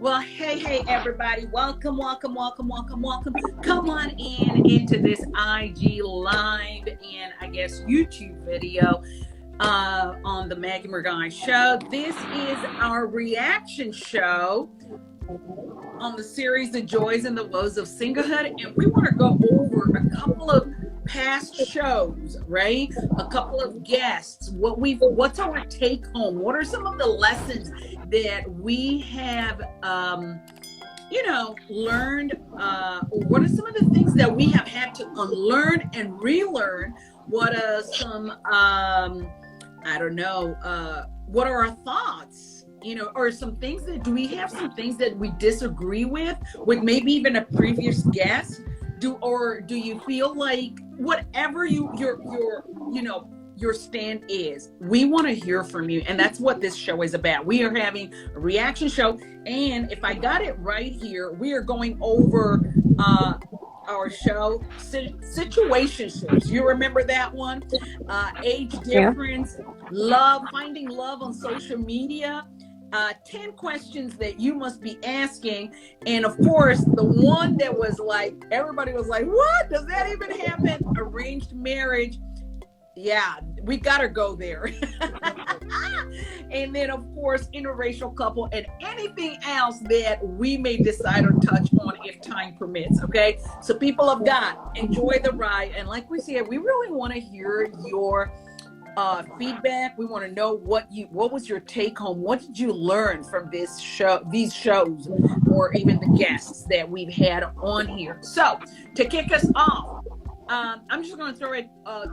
Well, hey, everybody. Welcome, welcome, welcome, welcome, welcome. Come on in into this IG live and I guess YouTube video on the Maggie Morgan show. This is our reaction show on the series The Joys and the Woes of Singlehood, and we want to go over a couple of past shows, right? A couple of guests, what's our take home, what are some of the lessons that we have learned, what are some of the things that we have had to unlearn and relearn. What are some what are our thoughts, or some things that do we have some things that we disagree with maybe even a previous guest? Do you feel like whatever your stand is, we want to hear from you, and that's what this show is about. We are having a reaction show, and if I got it right here, we are going over our show situationships. You remember that one? Age difference, love, finding love on social media. 10 questions that you must be asking. And of course, the one that was like, everybody was like, what? Does that even happen? Arranged marriage. Yeah, we gotta go there. And then of course, interracial couple and anything else that we may decide or touch on if time permits. Okay, so people of God, enjoy the ride. And like we said, we really want to hear your feedback. We want to know what was your take home? What did you learn from these shows, or even the guests that we've had on here? So to kick us off, I'm just going to throw it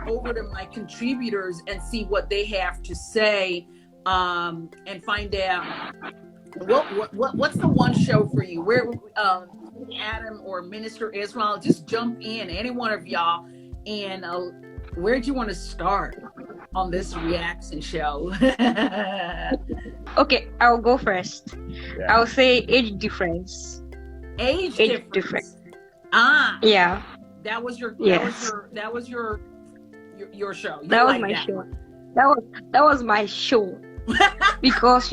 over to my contributors and see what they have to say, and find out what's the one show for you where Adam or Minister Israel, just jump in, any one of y'all, and where'd you want to start on this reaction show? Okay, I'll go first. Yeah. I'll say age difference. Age difference. Yeah. That was your that was your show. That was my show. That was my show. Because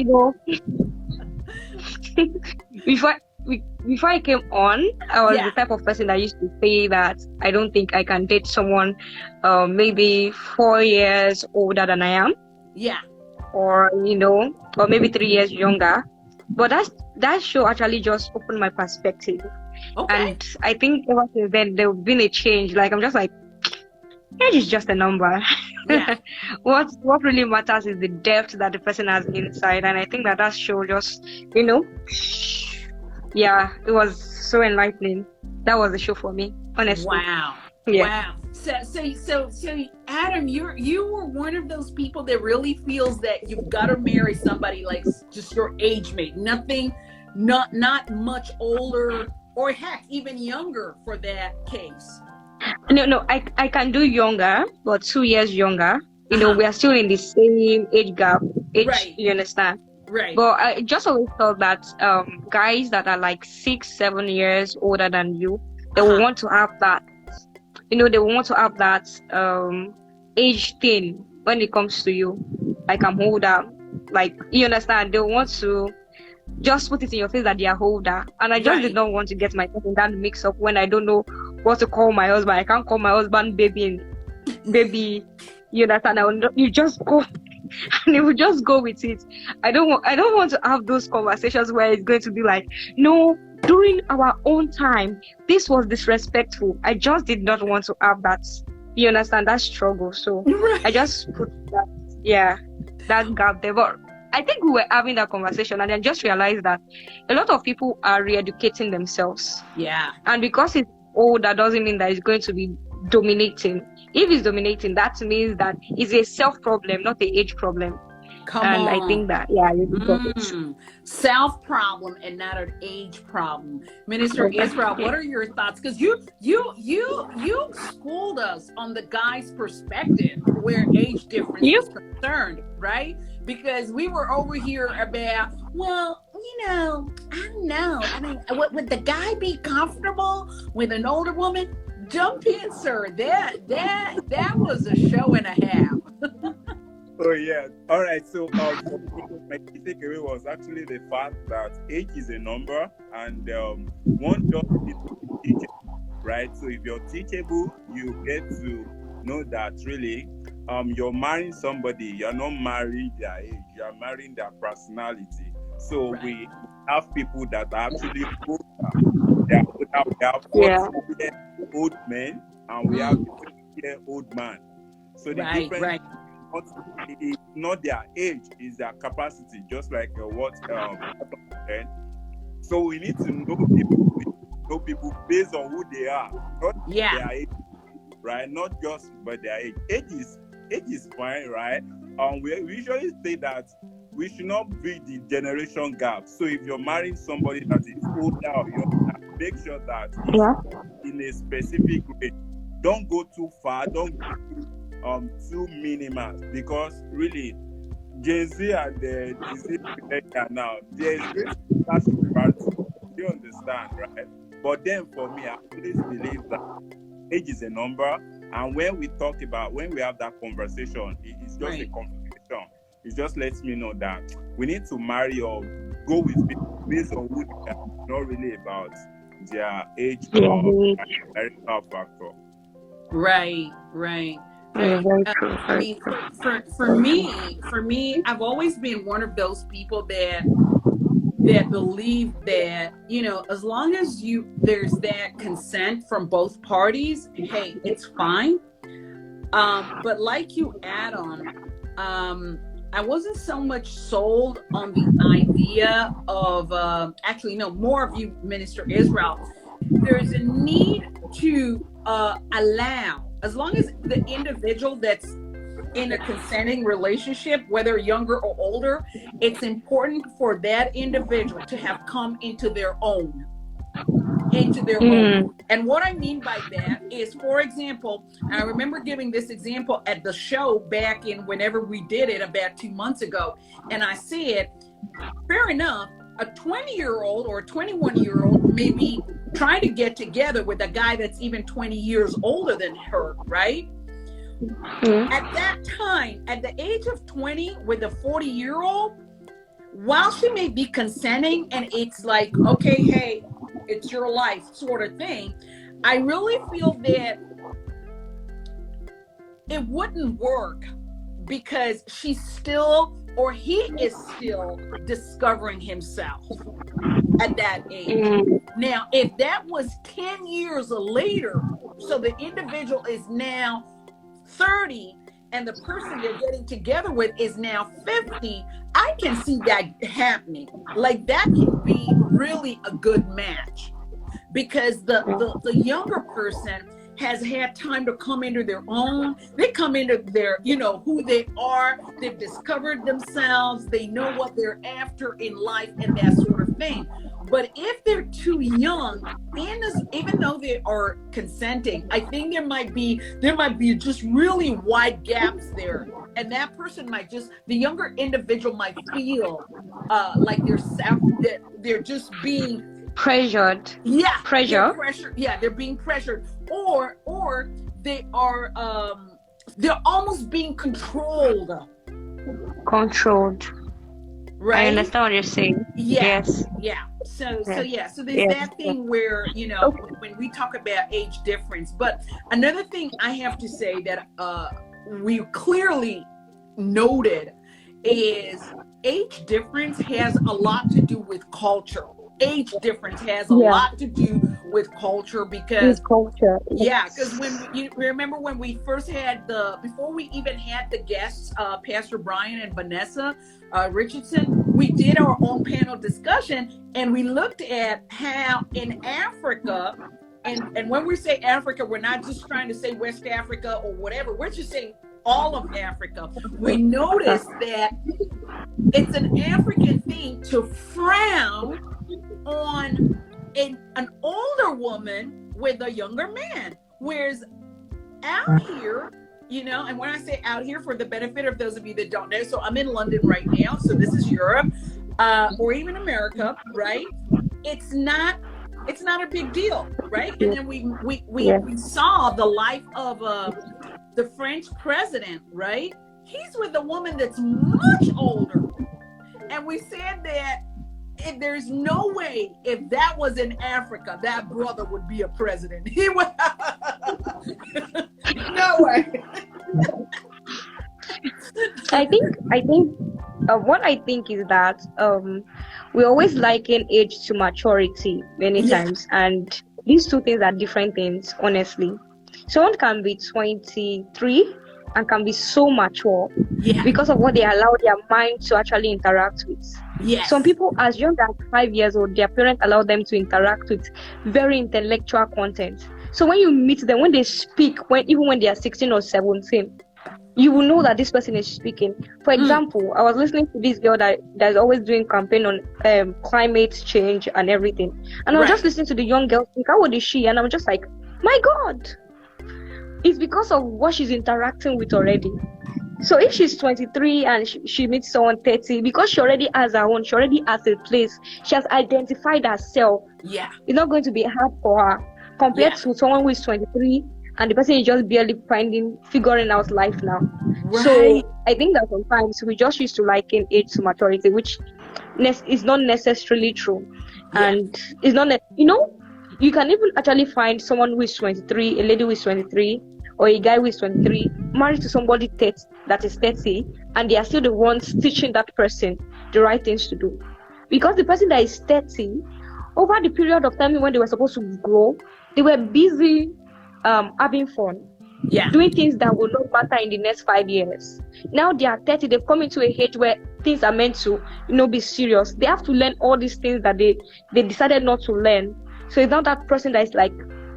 before I came on, I was the type of person that used to say that I don't think I can date someone maybe 4 years older than I am. Yeah. Or or maybe 3 years younger. But that show actually just opened my perspective. Okay. And I think ever since then there's been a change. Like, I'm just like, age is just a number. Yeah. What really matters is the depth that the person has inside. And I think that show just, yeah, it was so enlightening. That was the show for me, honestly. Wow. Yeah. Wow. So Adam, you were one of those people that really feels that you've got to marry somebody like just your age mate. Nothing, not much older, or heck, even younger for that case. No, I can do younger, but 2 years younger. We are still in the same age gap. Right. You understand? Right. But I just always thought that guys that are like 6-7 years older than you, they will want to have that. They will want to have that age thing when it comes to you. Like, I'm older. Like, you understand? They want to just put it in your face that they are older. And I just did not want to get myself in that mix up when I don't know what to call my husband. I can't call my husband baby. You understand? You just go. And it will just go with it. I don't want to have those conversations where it's going to be like, no, during our own time, this was disrespectful. I just did not want to have that. You understand? That struggle. So I just put that gap there. But I think we were having that conversation, and I just realized that a lot of people are re-educating themselves. Yeah. And because it's old, that doesn't mean that it's going to be dominating. If it's dominating, that means that it's a self problem, not the age problem. Come on. I think that self problem and not an age problem. Minister Israel, what are your thoughts? Because you schooled us on the guy's perspective where age difference is concerned, right? Because we were over here about, well, I don't know. I mean, would the guy be comfortable with an older woman? Jump in, sir. That was a show and a half. Oh yeah. All right. So for me, my key takeaway was actually the fact that age is a number, and one job is to be teachable, right? So if you're teachable, you get to know that really, you're marrying somebody. You're not marrying their age. You are marrying their personality. So Right. we have people that are actually older. They are older. We have Yeah. 40-year-old men, and we have Mm. a 50-year-old man. So the Right, difference right, not it's not their age, is their capacity, just like what said. So we need to know people. We need to know people based on who they are, not yeah, their age, right? Not just by their age. Age is fine, right? We usually say that we should not bridge the generation gap. So if you're marrying somebody that is older or younger, make sure that it's Yeah. in a specific range. Don't go too far. Don't go too minimal, because really Gen Z and the Z millennial now, there is going to be clash of priorities. You understand, right? But then for me, I always believe that age is a number, and when we have that conversation, it's just a right. conversation. It just lets me know that we need to marry or go with people based on who they are, not really about their age Yeah. or numerical factor. Right, right, Yeah. right. Very true. I Very mean, true. for me, I've always been one of those people that believe that, as long as there's that consent from both parties, hey, it's fine. But like you, Adam, I wasn't so much sold on the idea of, actually, no, more of you, Minister Israel. There's a need to allow, as long as the individual that's in a consenting relationship, whether younger or older, it's important for that individual to have come into their own. Into their own. Mm. And what I mean by that is, for example, I remember giving this example at the show back in whenever we did it about 2 months ago. And I said, fair enough, a 20-year-old or a 21-year-old may be trying to get together with a guy that's even 20 years older than her, right? Mm. At that time, at the age of 20, with a 40-year-old, while she may be consenting and it's like, okay, hey, it's your life sort of thing, I really feel that it wouldn't work because she's still, or he is still discovering himself at that age. Mm. Now, if that was 10 years later, so the individual is now 30 and the person they're getting together with is now 50, I can see that happening. Like, that can be really a good match because the younger person has had time to come into their own. They come into their, who they are. They've discovered themselves. They know what they're after in life and that sort of thing. But if they're too young, even though they are consenting, I think there might be just really wide gaps there. And that person the younger individual might feel like they're just being Pressured. yeah, Pressure. they're being pressured, or they are they're almost being controlled, Controlled. right? I understand what you're saying. Yeah, Yes. yeah. So Yes. there's Yes. that thing where, Okay. when we talk about age difference. But another thing I have to say that we clearly noted is age difference has a lot to do with culture. Age difference has a Yeah. lot to do with culture because With culture. yeah, because you remember when we first had before we even had the guests, Pastor Brian and Vanessa Richardson, we did our own panel discussion and we looked at how in Africa, and when we say Africa, we're not just trying to say West Africa or whatever, we're just saying all of Africa. We noticed that it's an African thing to frown on an older woman with a younger man. Whereas out here, and when I say out here, for the benefit of those of you that don't know, so I'm in London right now, so this is Europe, or even America, right? It's not a big deal, right? And then we saw the life of the French president, right? he's with a woman that's much older. And we said that if there's no way, if that was in Africa, that brother would be a president. He would. No way. I think what I think is that we always liken age to maturity many Yeah. times, and these two things are different things, honestly. Someone can be 23 and can be so mature Yeah. because of what they allow their mind to actually interact with. Yes. Some people, as young as 5 years old, their parents allow them to interact with very intellectual content. So when you meet them, when they speak, even when they are 16 or 17, you will know that this person is speaking. For example, I was listening to this girl that's always doing campaign on climate change and everything. And I was just listening to the young girl think, how old is she? And I'm just like, my God. It's because of what she's interacting with already. So if she's 23 and she meets someone 30, because she already has her own, she already has a place, she has identified herself. Yeah. It's not going to be hard for her compared to someone who is 23 and the person is just barely figuring out life now. Right. So I think that sometimes we just used to liken age to maturity, which is not necessarily true. Yeah. And it's not, you can even actually find someone who is 23, a lady who is 23, or a guy who is 23, married to somebody that is 30, and they are still the ones teaching that person the right things to do. Because the person that is 30, over the period of time when they were supposed to grow, they were busy having fun, doing things that will not matter in the next 5 years. Now they are 30, they've come into a age where things are meant to, be serious. They have to learn all these things that they decided not to learn. So it's not that person that is like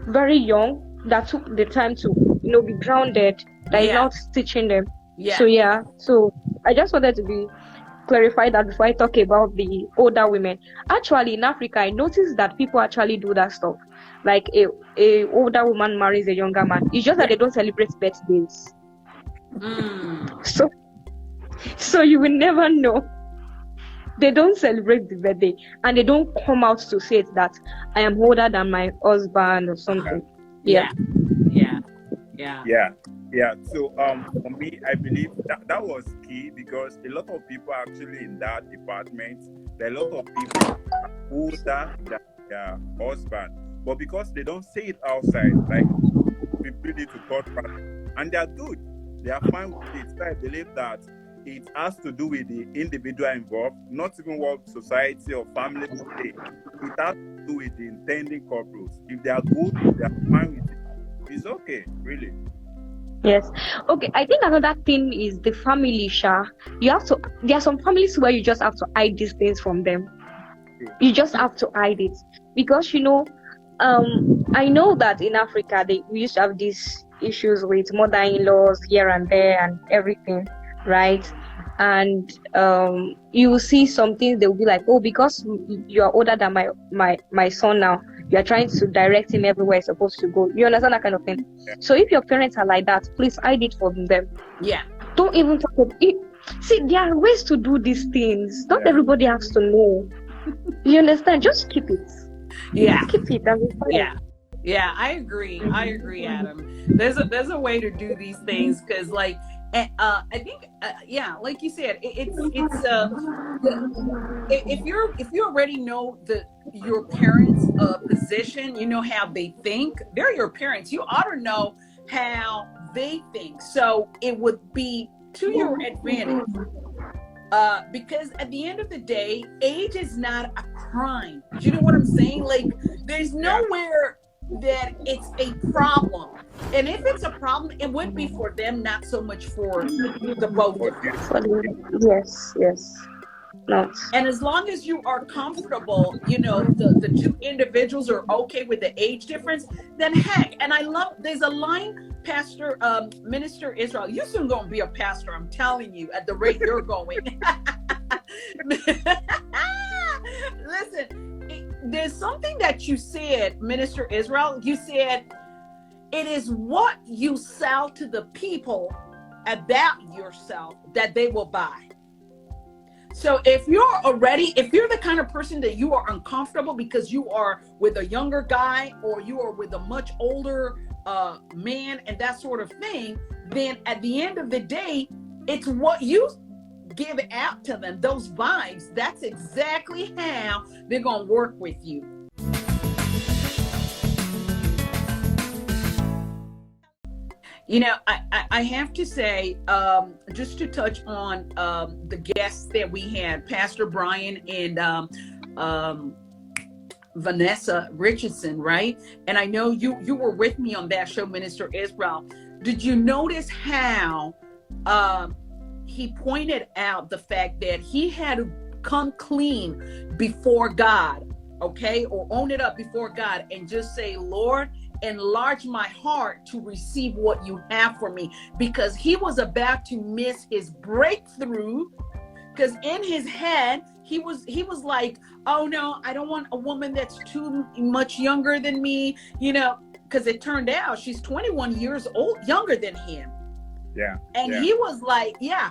very young that took the time to, be grounded, that is not teaching them. Yeah. So I just wanted to clarify that before I talk about the older women. Actually, in Africa, I noticed that people actually do that stuff. Like a older woman marries a younger man. It's just that they don't celebrate birthdays. So you will never know. They don't celebrate the birthday, and they don't come out to say it that I am older than my husband or something. Yeah. So for me, I believe that was key, because a lot of people are actually in that department. There are a lot of people are older than their husband, but because they don't say it outside, like people need to talk about it, and they are good, they are fine with it. So I believe that it has to do with the individual involved, not even what society or family will say. It has to do with the intending couples. If they are good, they are fine with it. It's okay, really. Yes. Okay. I think another thing is the family, Sha. There are some families where you just have to hide these things from them. You just have to hide it. Because, I know that in Africa, we used to have these issues with mother-in-laws here and there and everything, right? And you will see some things, they'll be like, oh, because you are older than my son now, you are trying to direct him everywhere he's supposed to go. You understand that kind of thing? Yeah. So if your parents are like that, please hide it from them. Yeah. Don't even talk about it. See, there are ways to do these things. Not everybody has to know. You understand? Just keep it. Yeah. Keep it. Yeah, I agree, Adam. There's a way to do these things, because like I think like you said, it's if you already know your parents' position, you know how they think. They're your parents. You ought to know how they think. So it would be to your advantage. Because at the end of the day, age is not a crime. Do you know what I'm saying? Like, there's nowhere that it's a problem. And if it's a problem, it would be for them, not so much for the both of them. Yes. No. And as long as you are comfortable, the two individuals are okay with the age difference, then heck. And I love, there's a line, Minister Israel, you soon gonna be a pastor, I'm telling you, at the rate you're going. Listen, there's something that you said, Minister Israel. You said, it is what you sell to the people about yourself that they will buy. So if you're the kind of person that you are uncomfortable because you are with a younger guy, or you are with a much older man and that sort of thing, then at the end of the day, It's what you give out to them, those vibes. That's exactly how they're going to work with you. You know, I have to say, just to touch on the guests that we had, Pastor Brian and Vanessa Richardson, right? And I know you were with me on that show, Minister Israel. Did you notice how he pointed out the fact that he had to come clean before God, okay? Or own it up before God and just say, Lord, enlarge my heart to receive what you have for me, because he was about to miss his breakthrough, because in his head he was like, oh no, I don't want a woman that's too much younger than me, you know, because it turned out she's 21 years old younger than him. Yeah. And he was like, yeah,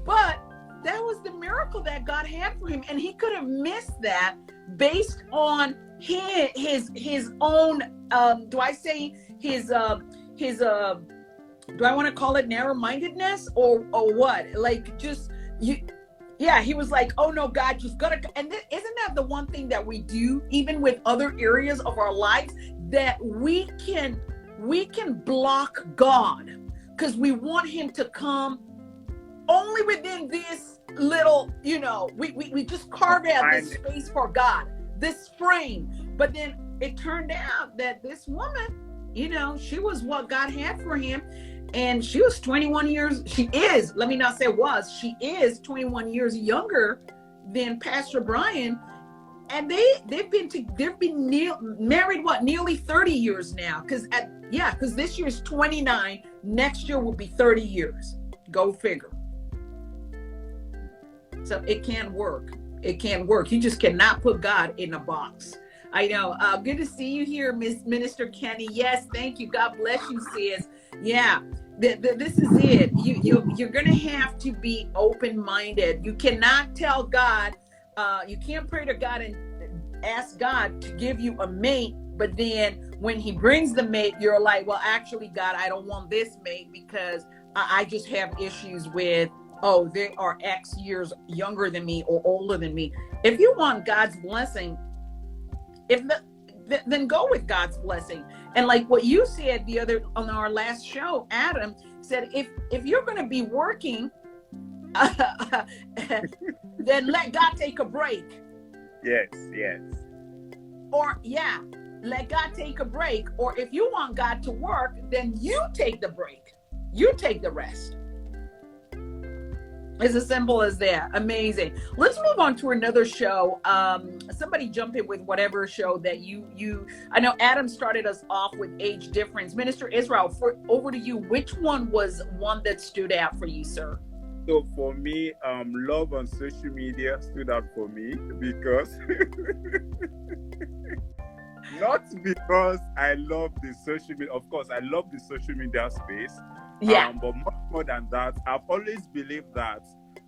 but that was the miracle that God had for him, and he could have missed that based on his own do I say his do I want to call it narrow-mindedness or what? Like, just you, yeah, he was like, oh no, God, you've got to, and isn't that the one thing that we do even with other areas of our lives, that we can block God because we want him to come only within this little, you know, we just carve out this space for God, this frame. But then it turned out that this woman, you know, she was what God had for him. And she was 21 years, she is 21 years younger than Pastor Brian. And they've been married, what, nearly 30 years now. Because this year's 29, next year will be 30 years. Go figure. So it can work. It can work. You just cannot put God in a box. I know. Good to see you here, Minister Kenny. Yes, thank you. God bless you, sis. Yeah, this is it. You're going to have to be open-minded. You cannot tell God, you can't pray to God and ask God to give you a mate, but then when he brings the mate, you're like, well, actually, God, I don't want this mate because I just have issues with, oh, they are X years younger than me or older than me. If you want God's blessing, then go with God's blessing. And like what you said on our last show, Adam said, if you're going to be working, then let God take a break. Yes. Or let God take a break. Or if you want God to work, then you take the break. You take the rest. It's as simple as that. Amazing. Let's move on to another show. Somebody jump in with whatever show that you. I know Adam started us off with age difference. Minister Israel, over to you. Which one was one that stood out for you, sir? So for me, love on social media stood out for me because not because I love the social media. Of course, I love the social media space. Yeah. But much more than that, I've always believed that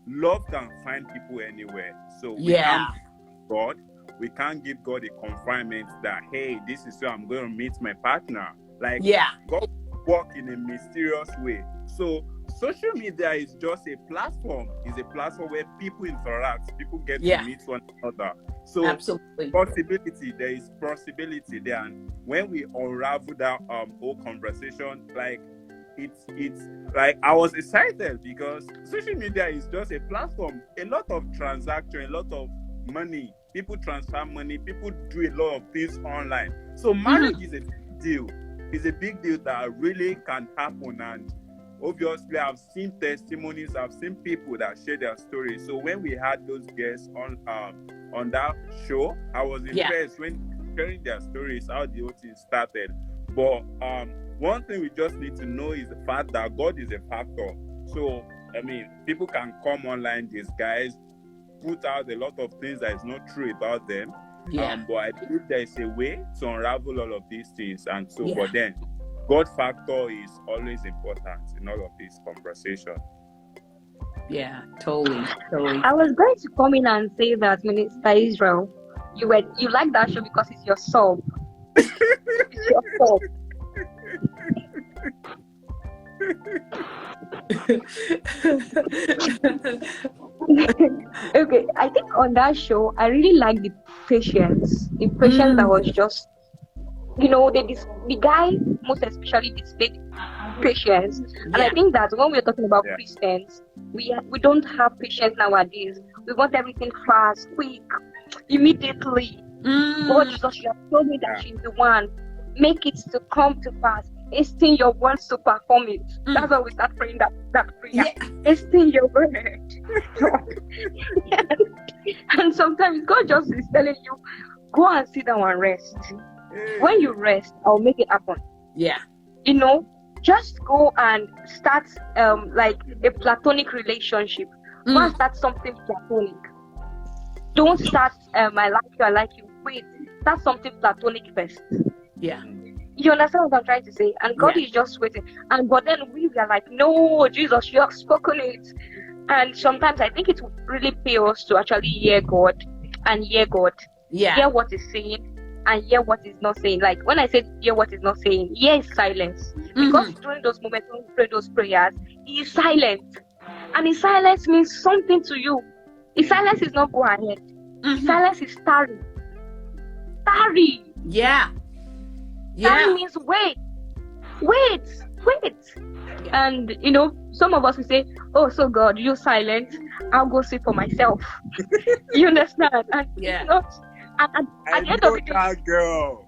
love can find people anywhere. So we can't give God, we can't give God a confinement that, hey, this is where I'm going to meet my partner. Like, God work in a mysterious way. So social media is just a platform. It's a platform where people interact, people get to meet one another. So absolutely. There is possibility there. And when we unravel that whole conversation, like, it's like I was excited because social media is just a platform. A lot of transaction, a lot of money. People transfer money. People do a lot of things online. So marriage is a big deal. It's a big deal that really can happen. And obviously, I've seen testimonies. I've seen people that share their stories. So when we had those guests on that show, I was impressed when sharing their stories, how the whole thing started. But one thing we just need to know is the fact that God is a factor. So, I mean, people can come online, these guys, put out a lot of things that is not true about them. But I believe there is a way to unravel all of these things. And so, but then, God factor is always important in all of this conversation. Yeah, totally. I was going to come in and say that, Minister Israel, you like that show because it's your soul. It's your soul. Okay, I think on that show, I really like the patience that was just, the guy most especially displayed patience, and I Yeah. think that when we're talking about Yeah. Christians, we don't have patience nowadays. We want everything fast, quick, immediately. God, Mm. Jesus, you have told me that Yeah. she's the one. Make it to come to pass. Hasten your words to perform it. That's Mm. why we start praying that prayer. Yeah. Hasten your word. And sometimes God just is telling you, go and sit down and rest. When Hey. you rest, I'll make it happen. Yeah. You know, just go and start like a platonic relationship. Go and Mm. start something platonic. Don't start I like you, I like you. Wait, start something platonic first. Yeah. You understand what I'm trying to say? And God Yeah. is just waiting. And but then we are like, no, Jesus, you have spoken it. And sometimes I think it would really pay us to actually hear God and hear God. Yeah. Hear what He's saying and hear what He's not saying. Like when I said hear what He's not saying, hear is silence. Because Mhm. during those moments when we pray those prayers, He is silent. And His silence means something to you. His silence is not go ahead. His Mhm. silence is tarry. Tarry. Yeah. Tarry Yeah. means wait. Wait. Wait. Yeah. And some of us will say, oh, so God, you're silent. I'll go see for myself. You understand? And it's Yeah. not. And I at the end of know the day, that girl.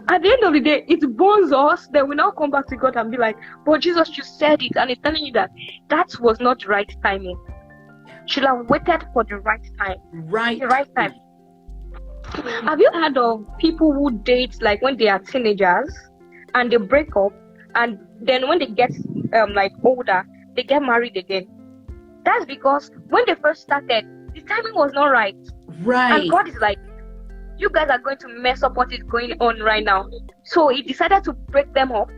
at the end of the day, it burns us. Then we now come back to God and be like, but Jesus, you said it. And He's telling you that was not the right timing. Should have waited for the right time. Right. The right time. Have you heard of people who date like when they are teenagers and they break up, and then when they get like older, they get married again? That's because when they first started, the timing was not right. Right. And God is like, you guys are going to mess up what is going on right now. So He decided to break them up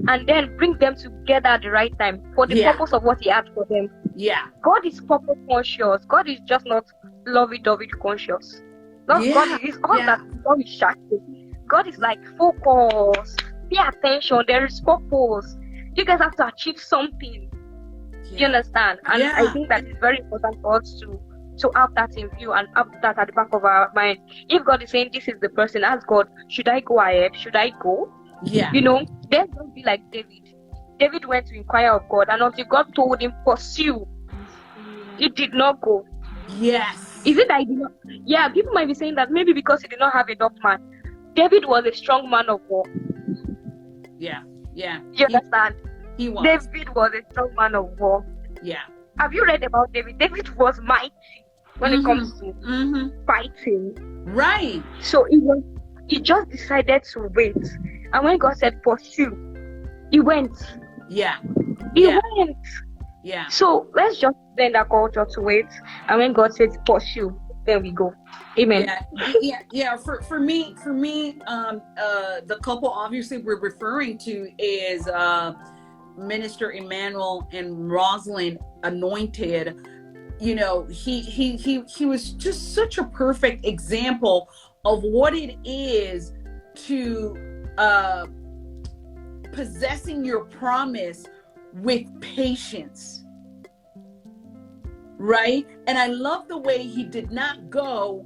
and then bring them together at the right time for the Yeah. purpose of what He had for them. Yeah. God is purpose conscious. God is just not lovey-dovey conscious. Not Yeah. God is all Yeah. that. God is shocking. God is like, focus, pay attention. There is purpose. You guys have to achieve something. You understand? And Yeah. I think that is very important for us to have that in view and have that at the back of our mind. If God is saying this is the person, ask God, should I go ahead? Should I go? Yeah. Then don't be like David. David went to inquire of God, and until God told him, pursue, he did not go. Yes. Is it that he did not? Yeah, people might be saying that maybe because he did not have enough man. David was a strong man of war. Yeah. Yeah. You understand? He was. David was a strong man of war. Yeah. Have you read about David? David was mighty when it comes to fighting. Right. So he just decided to wait. And when God said pursue, he went. Yeah. He Yeah. went. Yeah. So let's just bend our culture to wait. And when God says pursue, then we go. Amen. Yeah. For me, the couple obviously we're referring to is Minister Emmanuel and Rosalind Anointed. He was just such a perfect example of what it is to possessing your promise with patience. Right? And I love the way he did not go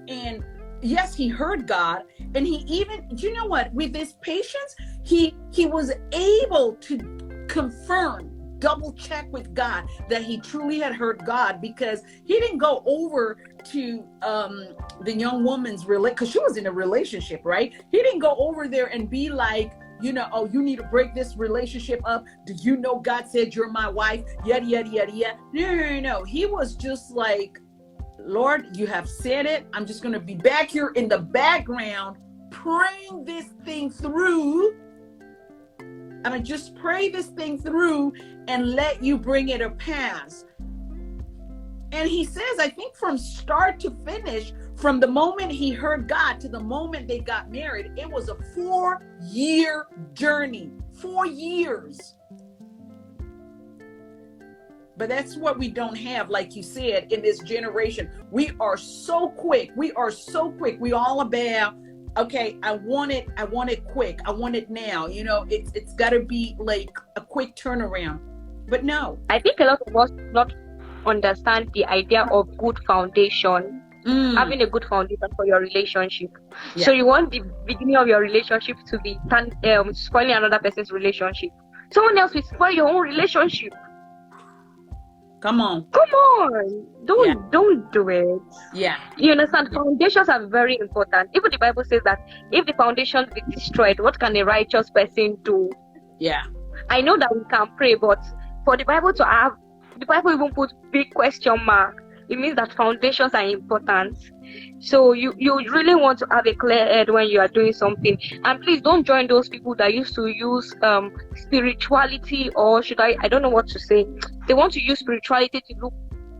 and yes, he heard God, and he even, you know what, with his patience, he was able to confirm, double check with God that he truly had heard God, because he didn't go over to the young woman's because she was in a relationship, right? He didn't go over there and be like, oh, you need to break this relationship up. Do you know God said you're my wife? Yada, yada, yada, yada. No. He was just like, Lord, you have said it. I'm just going to be back here in the background praying this thing through. I'm going to just pray this thing through and let you bring it to pass. And he says, I think from start to finish, from the moment he heard God to the moment they got married, it was a 4-year journey. 4 years. But that's what we don't have, like you said, in this generation. We are so quick. We are so quick. We all about okay, I want it quick. I want it now. You know, it's got to be like a quick turnaround. But no. I think a lot of us do not understand the idea of good foundation. Having a good foundation for your relationship. Yeah. So you want the beginning of your relationship to be spoiling another person's relationship. Someone else will spoil your own relationship. Come on. Don't do it. Yeah. You understand? Foundations are very important. Even the Bible says that if the foundation be destroyed, what can a righteous person do? Yeah. I know that we can pray, but for the Bible to have, the Bible even put big question mark. It means that foundations are important. So you really want to have a clear head when you are doing something. And please don't join those people that used to use spirituality, or I don't know what to say. They want to use spirituality to look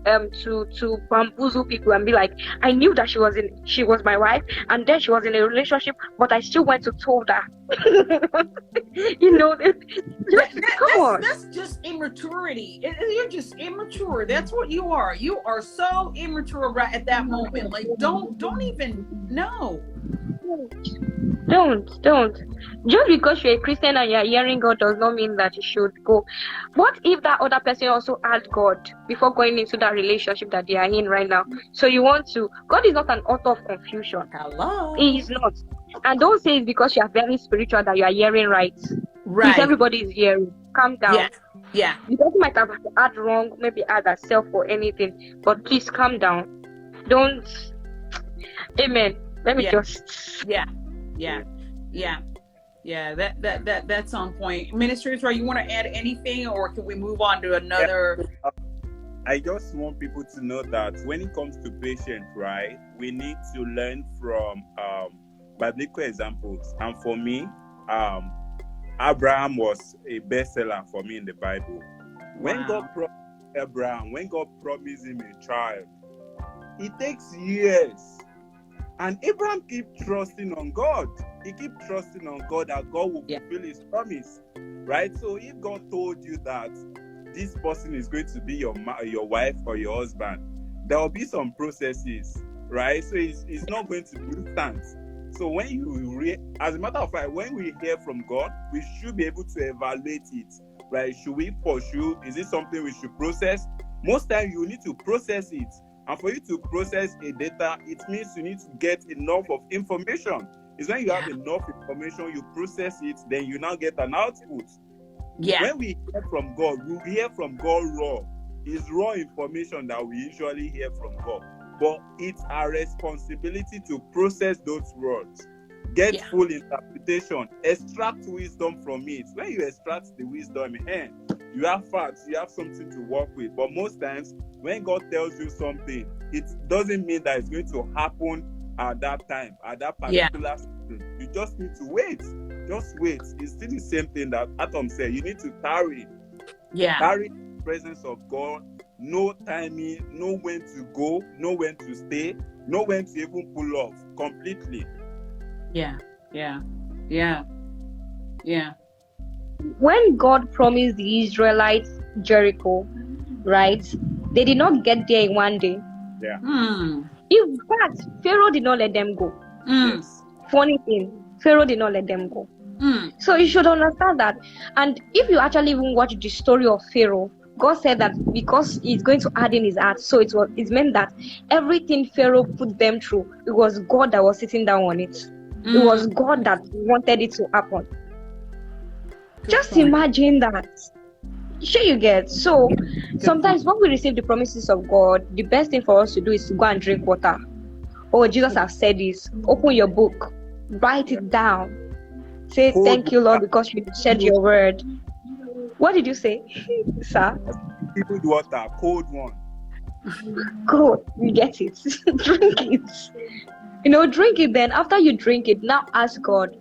to bamboozle people and be like, I knew that she was my wife, and then she was in a relationship, but I still went to told her. You know, come on. That's just immaturity. You're just immature. That's what you are. You are so immature right at that moment. Like, don't even know. Don't. Just because you're a Christian and you're hearing God does not mean that you should go. What if that other person also had God before going into that relationship that they are in right now? So you want to. God is not an author of confusion. Hello. He is not. And don't say it's because you are very spiritual that you are hearing right. Please, everybody is hearing. Calm down. Yeah. The person might have had wrong, maybe had a self or anything, but please calm down. Don't. Amen. Let me just. Yeah. That's on point. Minister Israel, you want to add anything, or can we move on to another? I just want people to know that when it comes to patience, right, we need to learn from biblical examples. And for me, Abraham was a bestseller for me in the Bible. When God promised Abraham, when God promised him a child, it takes years. And Abraham keeps trusting on God. He keeps trusting on God that God will fulfill his promise, right? So if God told you that this person is going to be your wife or your husband, there will be some processes, right? So it's not going to be instant. So when as a matter of fact, when we hear from God, we should be able to evaluate it, right? Should we pursue? Is it something we should process? Most times you need to process it. And for you to process a data, it means you need to get enough of information. It's when you have enough information, you process it, then you now get an output. Yeah. When we hear from God, we hear from God raw. It's raw information that we usually hear from God. But it's our responsibility to process those words, get full interpretation, extract wisdom from it. When you extract the wisdom, you have facts, you have something to work with. But most times, when God tells you something, it doesn't mean that it's going to happen at that time, at that particular season. You just need to wait. Just wait. It's still the same thing that Atom said. You need to tarry. Tarry in the presence of God. Know timing, know when to go, know when to stay, know when to even pull off completely. Yeah. When God promised the Israelites Jericho, right? They did not get there in one day. Yeah. In fact, Pharaoh did not let them go. Yes. Funny thing, Pharaoh did not let them go. So you should understand that. And if you actually even watch the story of Pharaoh, God said that because he's going to add in his heart, so it meant that everything Pharaoh put them through, it was God that was sitting down on it. It was God that wanted it to happen. Just imagine that. Sure, you get. So sometimes when we receive the promises of God, the best thing for us to do is to go and drink water. Oh, Jesus has said this. Open your book, write it down. Say thank you, Lord, because you said your word. What did you say, sir? Cold water, cold one. Good, you get it. Drink it. Drink it. Then after you drink it, now ask God,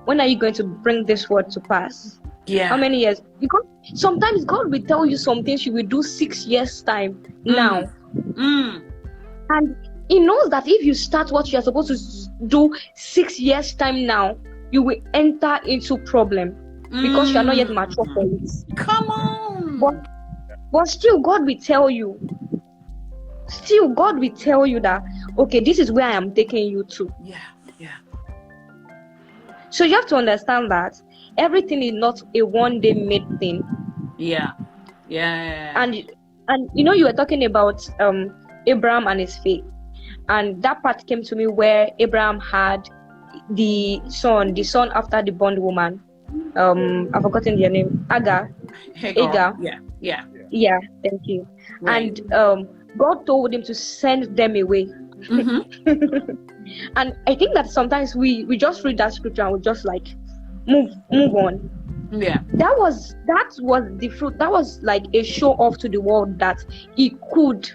when are you going to bring this word to pass? Yeah. How many years? Because sometimes God will tell you some things you will do 6 years time now. And he knows that if you start what you are supposed to do 6 years time now, you will enter into problem. Because you are not yet mature for it. Come on. But still, God will tell you. Still, God will tell you that, okay, this is where I am taking you to. Yeah. So you have to understand that everything is not a one-day made thing. Yeah. Yeah. And you were talking about Abraham and his faith, and that part came to me where Abraham had the son after the bondwoman. I've forgotten their name. Hagar. Agar. Yeah. Yeah. Yeah, thank you. Right. And God told him to send them away. Mm-hmm. And I think that sometimes we just read that scripture and we just like move on. Yeah. That was the fruit. That was like a show off to the world that he could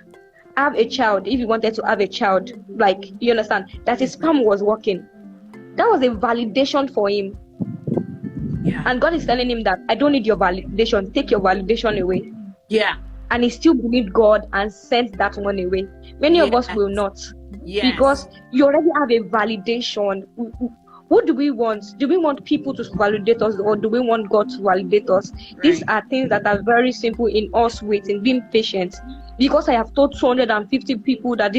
have a child if he wanted to have a child. Like, you understand that his sperm was working. That was a validation for him. Yeah. And God is telling him that I don't need your validation. Take your validation away. Yeah. And he still believed God and sent that one away. Many of us will not. Yes. Because you already have a validation. What do we want? Do we want people to validate us, or do we want God to validate us? Right. These are things that are very simple in us waiting, being patient. Because I have told 250 people that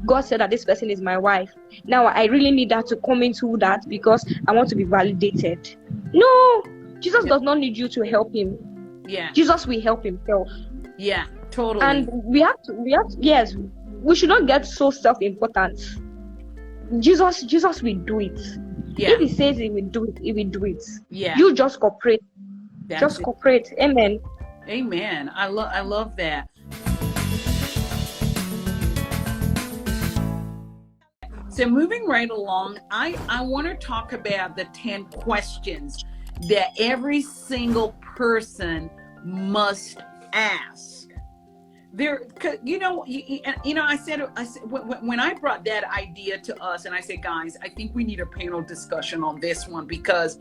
God said that this person is my wife. Now I really need that to come into that because I want to be validated. No, Jesus does not need you to help him. Yeah. Jesus will help himself. Yeah, totally. And we have to, yes, we should not get so self-important. Jesus will do it. Yeah. If he says he will do it, he will do it. Yeah. You just cooperate. That's Cooperate. Amen. Amen. I love that. So moving right along, I want to talk about the 10 questions that every single person must ask. There, I said when I brought that idea to us, and I said, guys, I think we need a panel discussion on this one, because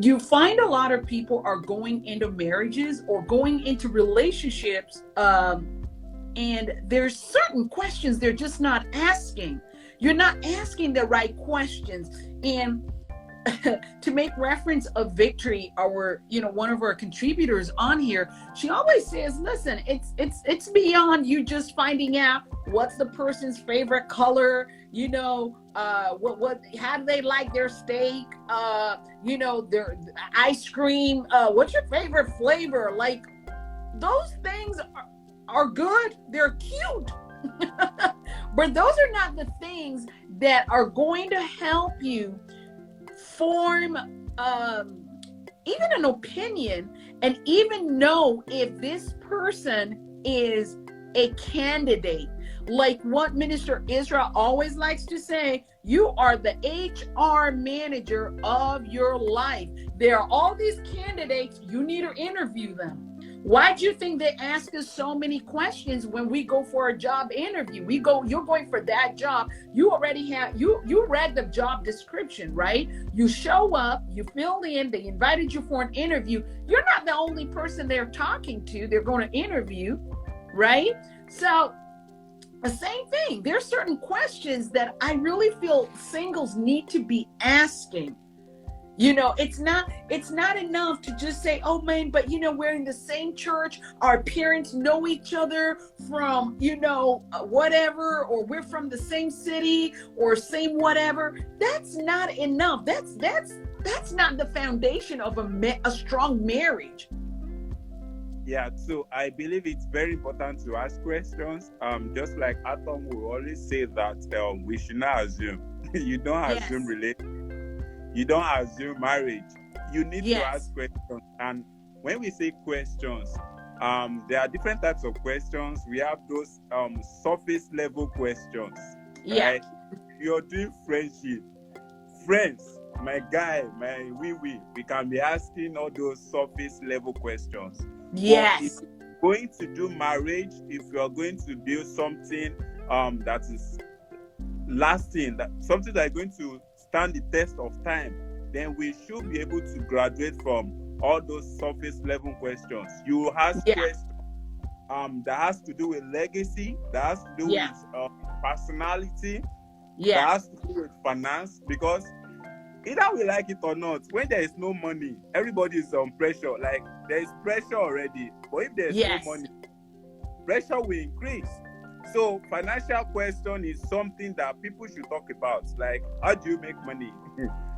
you find a lot of people are going into marriages or going into relationships, and there's certain questions they're just not asking. You're not asking the right questions. And to make reference of Victory, one of our contributors on here, she always says, listen, it's beyond you just finding out what's the person's favorite color, how do they like their steak, their ice cream, what's your favorite flavor? Like, those things are good, they're cute. But those are not the things that are going to help you form even an opinion and even know if this person is a candidate. Like what Minister Israel always likes to say, you are the HR manager of your life. There are all these candidates, you need to interview them. Why do you think they ask us so many questions when we go for a job interview? You're going for that job. You already have, you read the job description, right? You show up, you fill in, they invited you for an interview. You're not the only person they're talking to, they're going to interview, right? So the same thing, there's certain questions that I really feel singles need to be asking. It's not enough to just say, oh man, but we're in the same church, our parents know each other from, whatever, or we're from the same city or same whatever. That's not enough. That's not the foundation of a strong marriage. Yeah, so I believe it's very important to ask questions. Just like Atom will always say that we should not assume. You don't assume relationship. You don't assume marriage. You need to ask questions. And when we say questions, there are different types of questions. We have those surface level questions. Yeah. Right? You're doing friendship. Friends, my guy, my wee, we can be asking all those surface level questions. Yes. But if you're going to do marriage, if you're going to build something that is lasting, something that is going to stand the test of time, then we should be able to graduate from all those surface level questions. You ask questions that has to do with legacy, that has to do with personality, that has to do with finance, because either we like it or not, when there is no money, everybody is on pressure. Like, there is pressure already, but if there is no money, pressure will increase. So financial question is something that people should talk about. Like, how do you make money?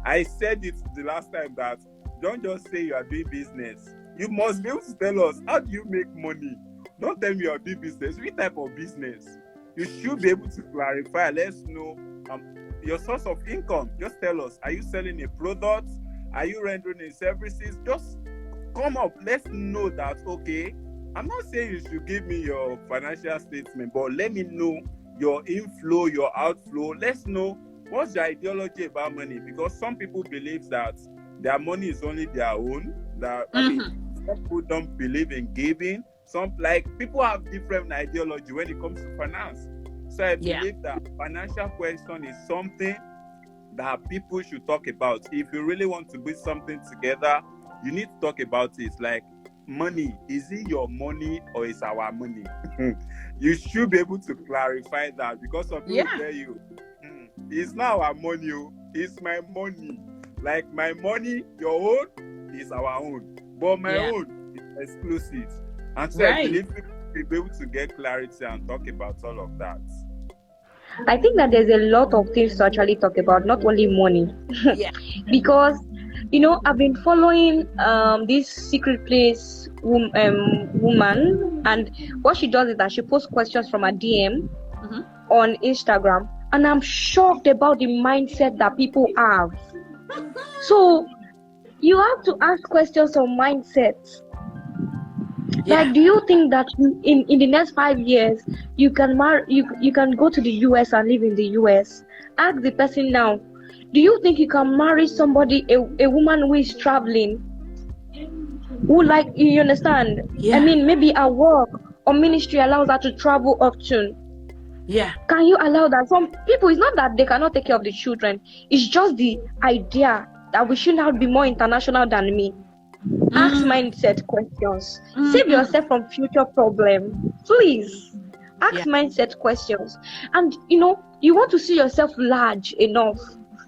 I said it the last time that don't just say you are doing business. You must be able to tell us, how do you make money? Don't tell me you are doing business. Which type of business? You should be able to clarify. Let's know your source of income. Just tell us, are you selling a product? Are you rendering a services? Just come up. Let's know that, okay, I'm not saying you should give me your financial statement, but let me know your inflow, your outflow. Let's know what's your ideology about money, because some people believe that their money is only their own. That I mean, some people don't believe in giving. Some people have different ideology when it comes to finance. So I believe that financial question is something that people should talk about. If you really want to build something together, you need to talk about it. Like, money, is it your money or is our money? You should be able to clarify that, because some people tell you, it's not our money, it's my money. Like, my money, your own is our own, but my own is exclusive. And so I believe people will be able to get clarity and talk about all of that. I think that there's a lot of things to actually talk about, not only money. Because, I've been following this secret place woman, and what she does is that she posts questions from a DM on Instagram, and I'm shocked about the mindset that people have. So you have to ask questions on mindsets. Like, do you think that in the next 5 years you can you can go to the US and live in the US? Ask the person now, do you think you can marry somebody, a woman who is traveling, who, like, you understand? I mean, maybe her work or ministry allows her to travel often. Can you allow that? Some people, it's not that they cannot take care of the children, it's just the idea that we should not be more international than me. Ask mindset questions. Save yourself from future problems. Please ask mindset questions. And you want to see yourself large enough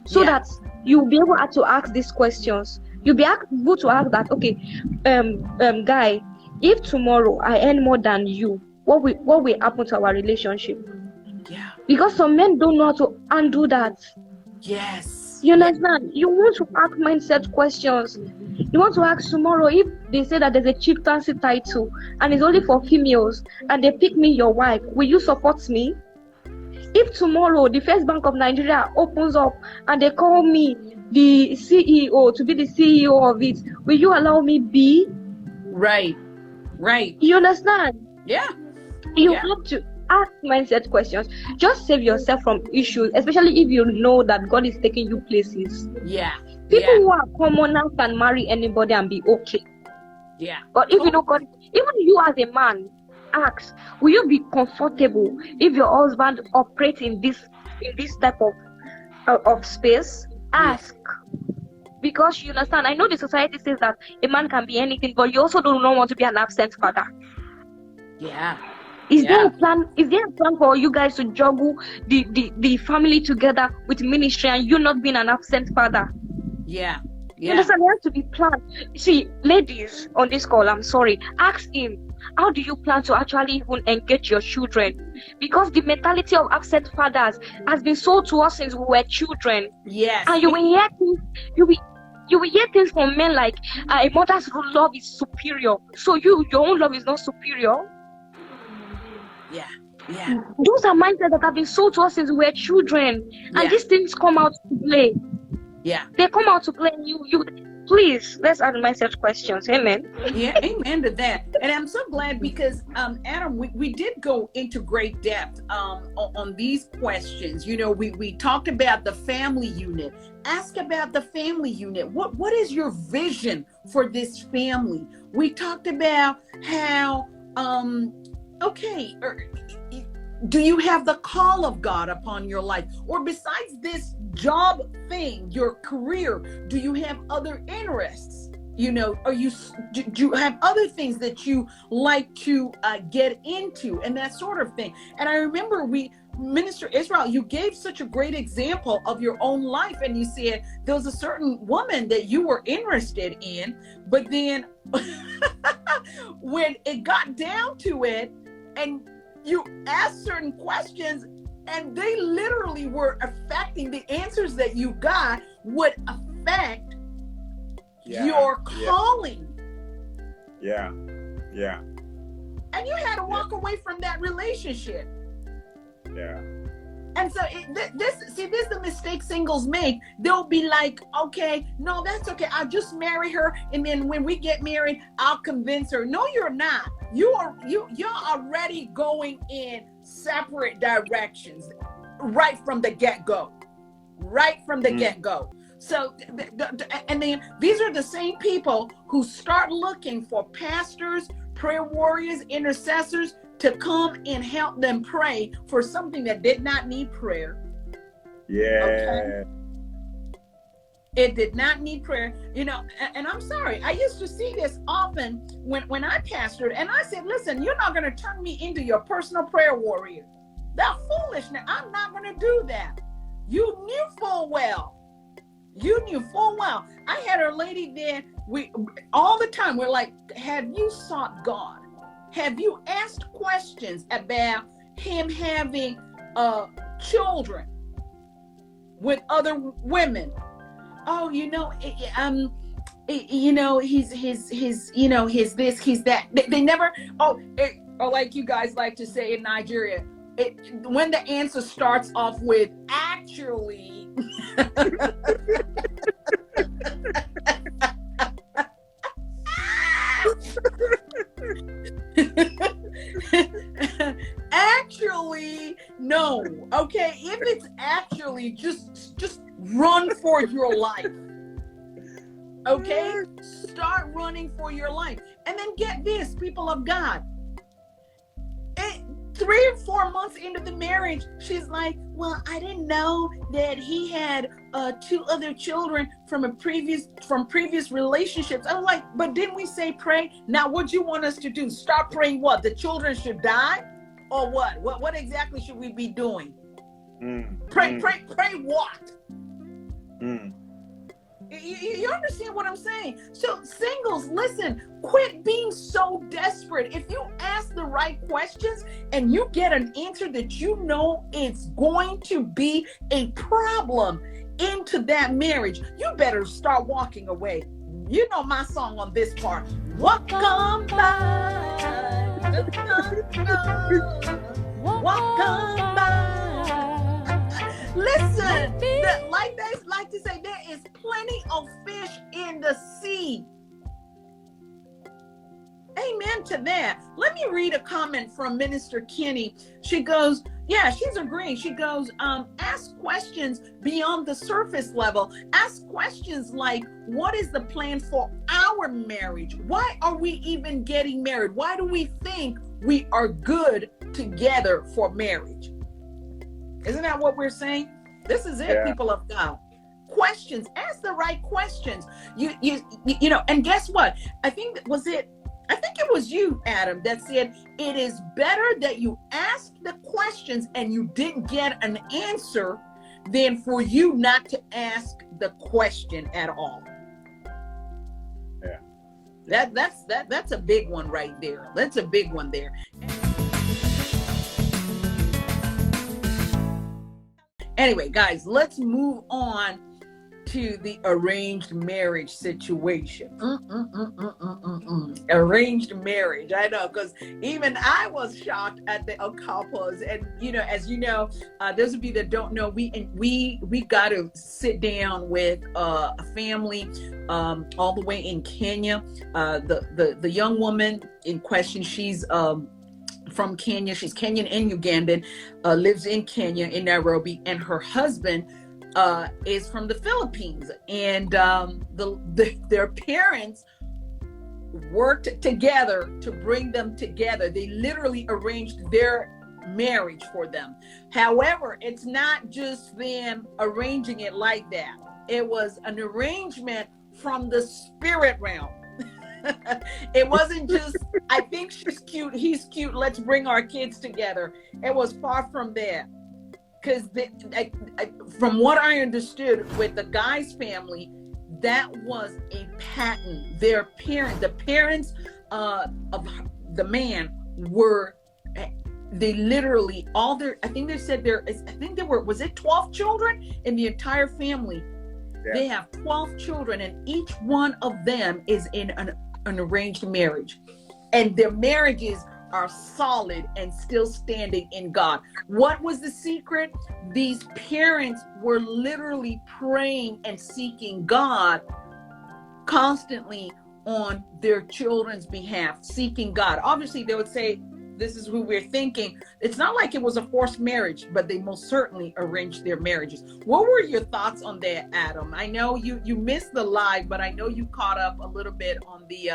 so that you'll be able to ask these questions. You'll be able to ask that, okay, guy, if tomorrow I earn more than you, what will happen to our relationship? Because some men don't know how to undo that. You understand? You want to ask mindset questions. You want to ask tomorrow, if they say that there's a chieftaincy title and it's only for females, and they pick me your wife, will you support me? If tomorrow the First Bank of Nigeria opens up and they call me the CEO, to be the CEO of it, will you allow me be? Right. You understand? You have to ask mindset questions. Just save yourself from issues, especially if you know that God is taking you places. People who are commoners can marry anybody and be okay. But if you know God, even you as a man, ask, will you be comfortable if your husband operates in this type of space? Ask. Because you understand, I know the society says that a man can be anything, but you also do not want to be an absent father. Is there a plan? Is there a plan for you guys to juggle the family together with ministry and you not being an absent father? You understand? There has to be planned. See, ladies on this call, I'm sorry, ask him, how do you plan to actually even engage your children? Because the mentality of absent fathers has been sold to us since we were children. And you will hear things. You will hear things from men like, a mother's love is superior, so your own love is not superior. Those are mindsets that have been sold to us since we were children, and these things come out to play. They come out to play. You please, let's ask mindset questions. Amen. Amen to that. And I'm so glad because Adam, we did go into great depth on these questions. We talked about the family unit. Ask about the family unit. What is your vision for this family? We talked about how do you have the call of God upon your life? Or besides this job thing, your career, do you have other interests? Do you have other things that you like to get into and that sort of thing? And I remember Minister Israel, you gave such a great example of your own life, and you said there was a certain woman that you were interested in, but then when it got down to it, and you asked certain questions, and they literally were affecting the answers that you got would affect respect your calling. Yeah. Yeah. And you had to walk away from that relationship. Yeah. And so this is the mistake singles make. They'll be like, okay, no, that's okay. I'll just marry her. And then when we get married, I'll convince her. No, you're not. You're already going in separate directions right from the get-go. Right from the get-go. So, and then these are the same people who start looking for pastors, prayer warriors, intercessors to come and help them pray for something that did not need prayer. Yeah. Okay? It did not need prayer, you know, and I'm sorry. I used to see this often when I pastored, and I said, listen, you're not going to turn me into your personal prayer warrior. That's foolishness. I'm not going to do that. You knew full well. I had a lady there, we all the time, we're like, have you sought God? Have you asked questions about him having children with other women? Oh, you know, you know, he's you know, he's this, he's that. They never. Or like you guys like to say in Nigeria, when the answer starts off with actually. Actually, no. Okay, if it's actually, just run for your life. Okay, start running for your life. And then get this, people of God, 3 or 4 months into the marriage, she's like, well, I didn't know that he had 2 other children from previous relationships. I'm like, but didn't we say pray? Now what you want us to do? Start praying what? The children should die? Or what? What exactly should we be doing? Pray what? You understand what I'm saying? So singles, listen, quit being so desperate. If you ask the right questions and you get an answer that you know it's going to be a problem into that marriage, you better start walking away. You know my song on this part. Walk on by. Walk on by. Listen, like they like to say, there is plenty of fish in the sea. Amen to that. Let me read a comment from Minister Kenny. She goes, yeah, she's agreeing. She goes, ask questions beyond the surface level. Ask questions like, what is the plan for our marriage? Why are we even getting married? Why do we think we are good together for marriage? Isn't that what we're saying? This is it, people of God. Questions. Ask the right questions. You know, and guess what? I think it was you, Adam, that said it is better that you ask the questions and you didn't get an answer than for you not to ask the question at all. Yeah. That's a big one right there. That's a big one there. Anyway, guys, let's move on to the arranged marriage situation. Arranged marriage. I know, because even I was shocked at the couples. And you know, as you know, those of you that don't know, we got to sit down with a family all the way in Kenya. The young woman in question, she's from Kenya. She's Kenyan and Ugandan, lives in Kenya, in Nairobi, and her husband is from the Philippines. And their parents worked together to bring them together. They literally arranged their marriage for them. However, it's not just them arranging it like that. It was an arrangement from the spirit realm. It wasn't just, I think she's cute, he's cute, let's bring our kids together. It was far from that. Because from what I understood with the guy's family, that was a pattern. The parents of the man were, they literally, I think they said was it 12 children in the entire family? They have 12 children, and each one of them is in an arranged marriage. And their marriages are solid and still standing in God. What was the secret? These parents were literally praying and seeking God constantly on their children's behalf, seeking God. Obviously, they would say, this is who we're thinking. It's not like it was a forced marriage, but they most certainly arranged their marriages. What were your thoughts on that, Adam? I know you missed the live, but I know you caught up a little bit on the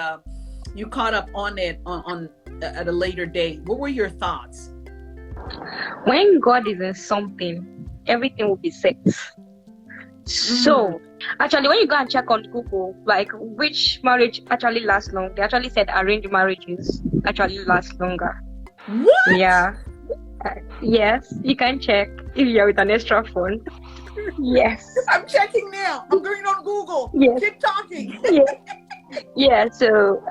you caught up on it on at a later date. What were your thoughts? When God is in something, everything will be set. So actually, when you go and check on Google, like which marriage actually lasts long, they actually said arranged marriages actually last longer. What? Yeah. Yes, you can check if you're with an extra phone. Yes. I'm checking now. I'm going on Google. Yes. Keep talking. Yeah. So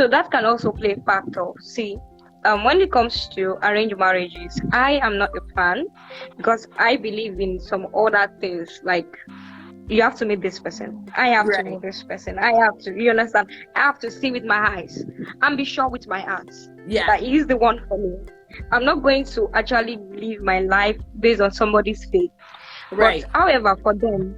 that can also play a factor. See, when it comes to arranged marriages, I am not a fan because I believe in some other things like you have to meet this person. I have to meet this person. I have to, you understand? I have to see with my eyes and be sure with my heart that he is the one for me. I'm not going to actually live my life based on somebody's faith. Right. But however, for them,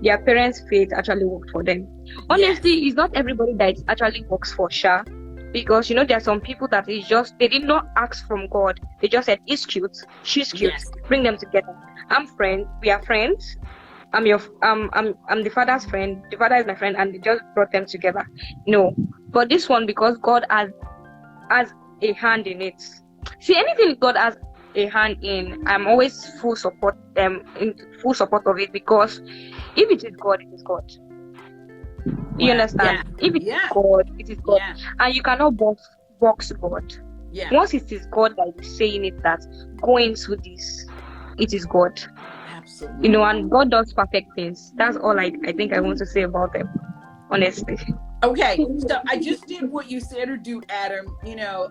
their parents' faith actually worked for them. Honestly, it's not everybody that it actually works for, Sha. Because you know there are some people that is just they did not ask from God. They just said he's cute, she's cute. Bring them together. I'm friends. We are friends. I'm the father's friend. The father is my friend, and they just brought them together. No, but this one because God has a hand in it. See, anything God has a hand in, I'm always in full support of it because if it is God, it is God. You understand? If it is God, it is God. And you cannot box God. Once it is God that is saying it, that go into this, it is God. Absolutely. You know, and God does perfect things. That's all I think I want to say about them, honestly. Okay, so I just did what you said to do, Adam. You know,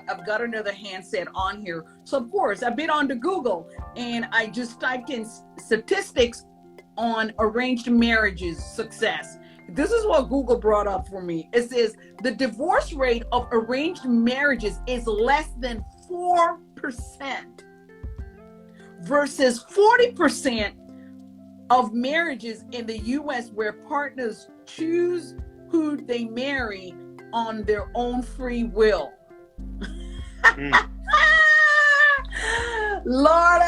I've got another handset on here. So, of course, I've been on to Google, and I just typed in statistics on arranged marriages success. This is what Google brought up for me. It says the divorce rate of arranged marriages is less than 4% versus 40% of marriages in the U.S. where partners choose who they marry on their own free will. Lord.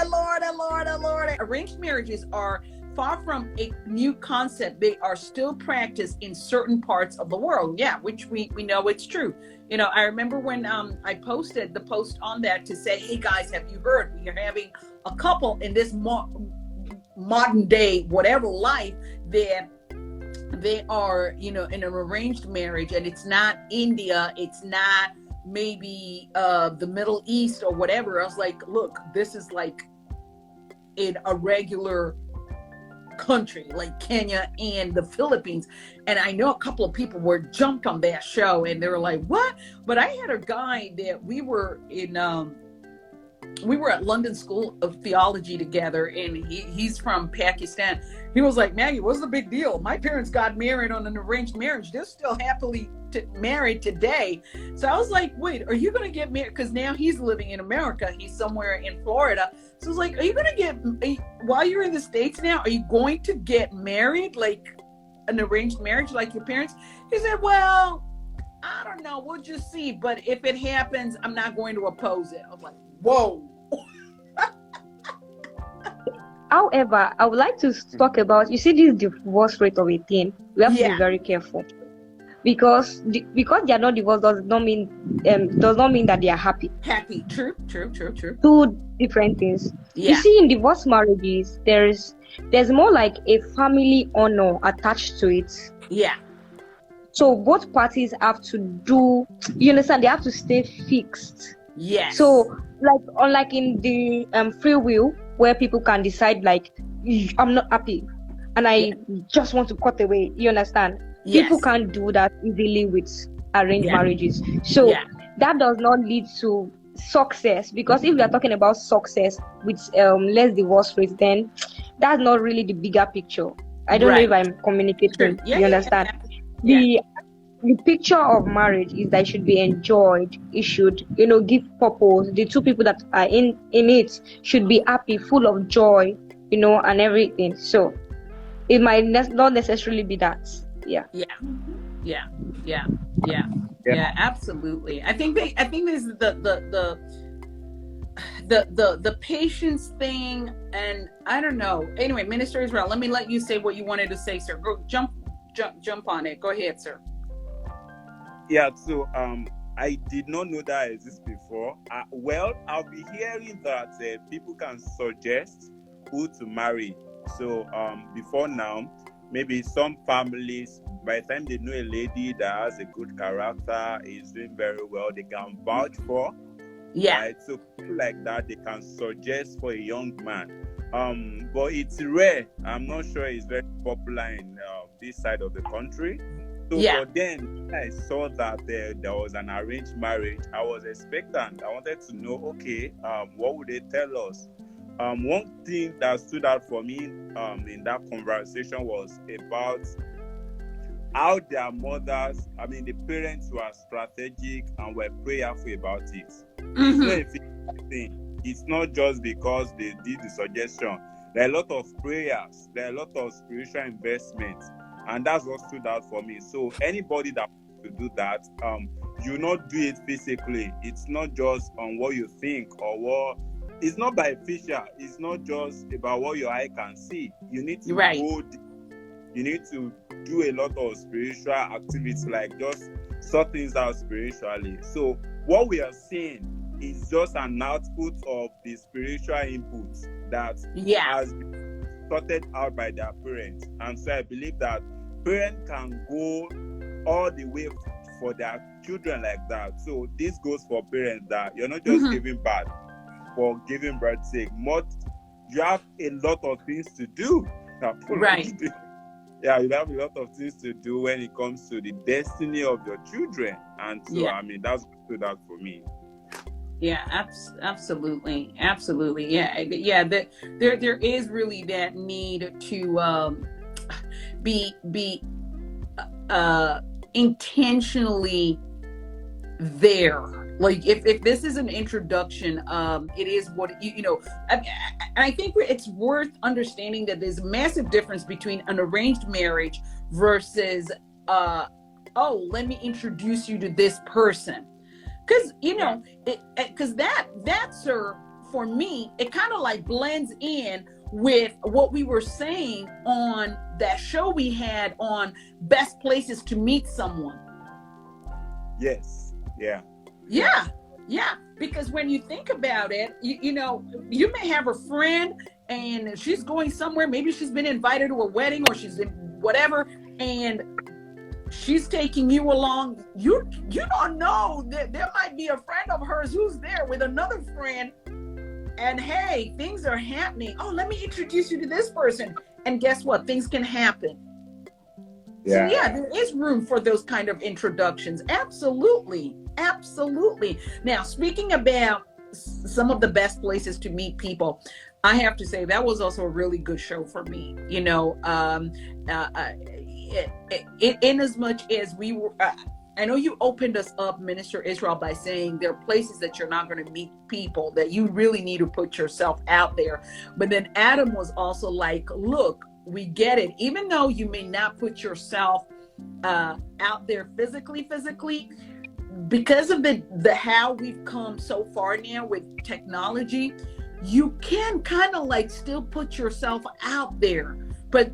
Arranged marriages are far from a new concept. They are still practiced in certain parts of the world. Yeah, which we know it's true. You know, I remember when I posted the post on that to say, hey guys, have you heard? We are having a couple in this modern day, whatever life, that they are, you know, in an arranged marriage, and it's not India, it's not maybe the Middle East or whatever. I was like, look, this is like in a regular country like Kenya and the Philippines. And I know a couple of people were jumped on that show and they were like, what? But I had a guy that we were at London School of Theology together, and he's from Pakistan. He was like, Maggie, what's the big deal? My parents got married on an arranged marriage. They're still happily married today. So I was like, wait, are you going to get married? Because now he's living in America. He's somewhere in Florida. So I was like, are you going to get, while you're in the States now, are you going to get married, like an arranged marriage like your parents? He said, well, I don't know. We'll just see. But if it happens, I'm not going to oppose it. I was like, whoa. However, I would like to talk about, you see this divorce rate of 18, we have to be very careful. Because they are not divorced does not mean that they are happy. Happy, true. Two different things. Yeah. You see, in divorce marriages, there's more like a family honor attached to it. Yeah. So both parties have to do, you understand, they have to stay fixed. Yes. So like unlike in the free will, where people can decide like, I'm not happy and I just want to cut away, you understand? Yes. People can't do that easily with arranged marriages. So that does not lead to success, because if we are talking about success with less divorce rates, then that's not really the bigger picture. I don't know if Right. I'm Sure. communicating. Yeah, You yeah, understand? yeah. The picture of marriage is that it should be enjoyed. It should, give purpose. The two people that are in it should be happy, full of joy, and everything. So it might not necessarily be that. Yeah. Yeah. Yeah. Yeah. Yeah. Yeah. Yeah. Absolutely. I think this is the patience thing, and I don't know. Anyway, Minister Israel, let me let you say what you wanted to say, sir. Go jump on it. Go ahead, sir. Yeah, so I did not know that exists before. Well, I'll be hearing that people can suggest who to marry. So before now, maybe some families, by the time they know a lady that has a good character, is doing very well, they can vouch for. Yeah. Right? So people like that, they can suggest for a young man. But it's rare. I'm not sure it's very popular in this side of the country. So, Yeah. but then I saw that there was an arranged marriage. I was expectant. I wanted to know, okay, what would they tell us? One thing that stood out for me in that conversation was about how their mothers, the parents were strategic and were prayerful about it. Mm-hmm. It's not a physical thing. It's not just because they did the suggestion. There are a lot of prayers. There are a lot of spiritual investments. And that's what stood out for me. So anybody that wants to do that, you not do it physically. It's not just on what you think or what. It's not by facial. It's not just about what your eye can see. You need to go. You need to do a lot of spiritual activities, like just sort things out spiritually. So what we are seeing is just an output of the spiritual inputs that has been sorted out by their parents. And so I believe that parents can go all the way for their children like that. So this goes for parents, that you're not just giving birth for giving birth's sake. You have a lot of things to do. Right. Yeah, you have a lot of things to do when it comes to the destiny of your children. And so, that's what stood out for me. Yeah, absolutely. Absolutely. Yeah. There is really that need to be intentionally there. Like if this is an introduction, it is what I think it's worth understanding that there's a massive difference between an arranged marriage versus let me introduce you to this person, because because that, sir, for me, it kind of like blends in with what we were saying on that show we had on best places to meet someone. Yes. Yeah, because when you think about it, you may have a friend and she's going somewhere. Maybe she's been invited to a wedding or she's in whatever, and she's taking you along. You don't know that there might be a friend of hers who's there with another friend, and hey, things are happening. Oh, let me introduce you to this person. And guess what? Things can happen. So there is room for those kind of introductions. Absolutely. Now, speaking about some of the best places to meet people, I have to say that was also a really good show for me. In as much as we were, I know you opened us up, Minister Israel, by saying there are places that you're not going to meet people, that you really need to put yourself out there. But then Adam was also like, look, we get it. Even though you may not put yourself out there physically, because of the how we've come so far now with technology, you can kind of like still put yourself out there, but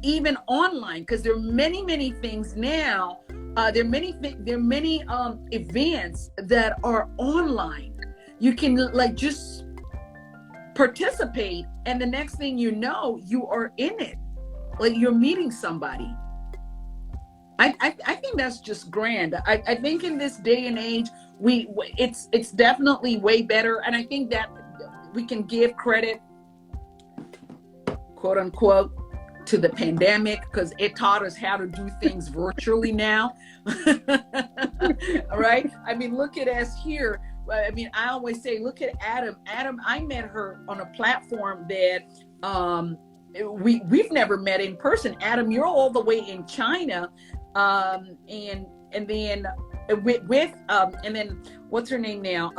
even online, because there are many things now. There are many events that are online. You can like just participate, and the next thing you know, you are in it. Like you're meeting somebody. I think that's just grand. I think in this day and age, it's definitely way better, and I think that we can give credit, quote unquote, to the pandemic, because it taught us how to do things virtually now. All right. I mean, look at us here. I mean, I always say, look at Adam. I met her on a platform that we've never met in person. Adam, you're all the way in China, and then and then what's her name now?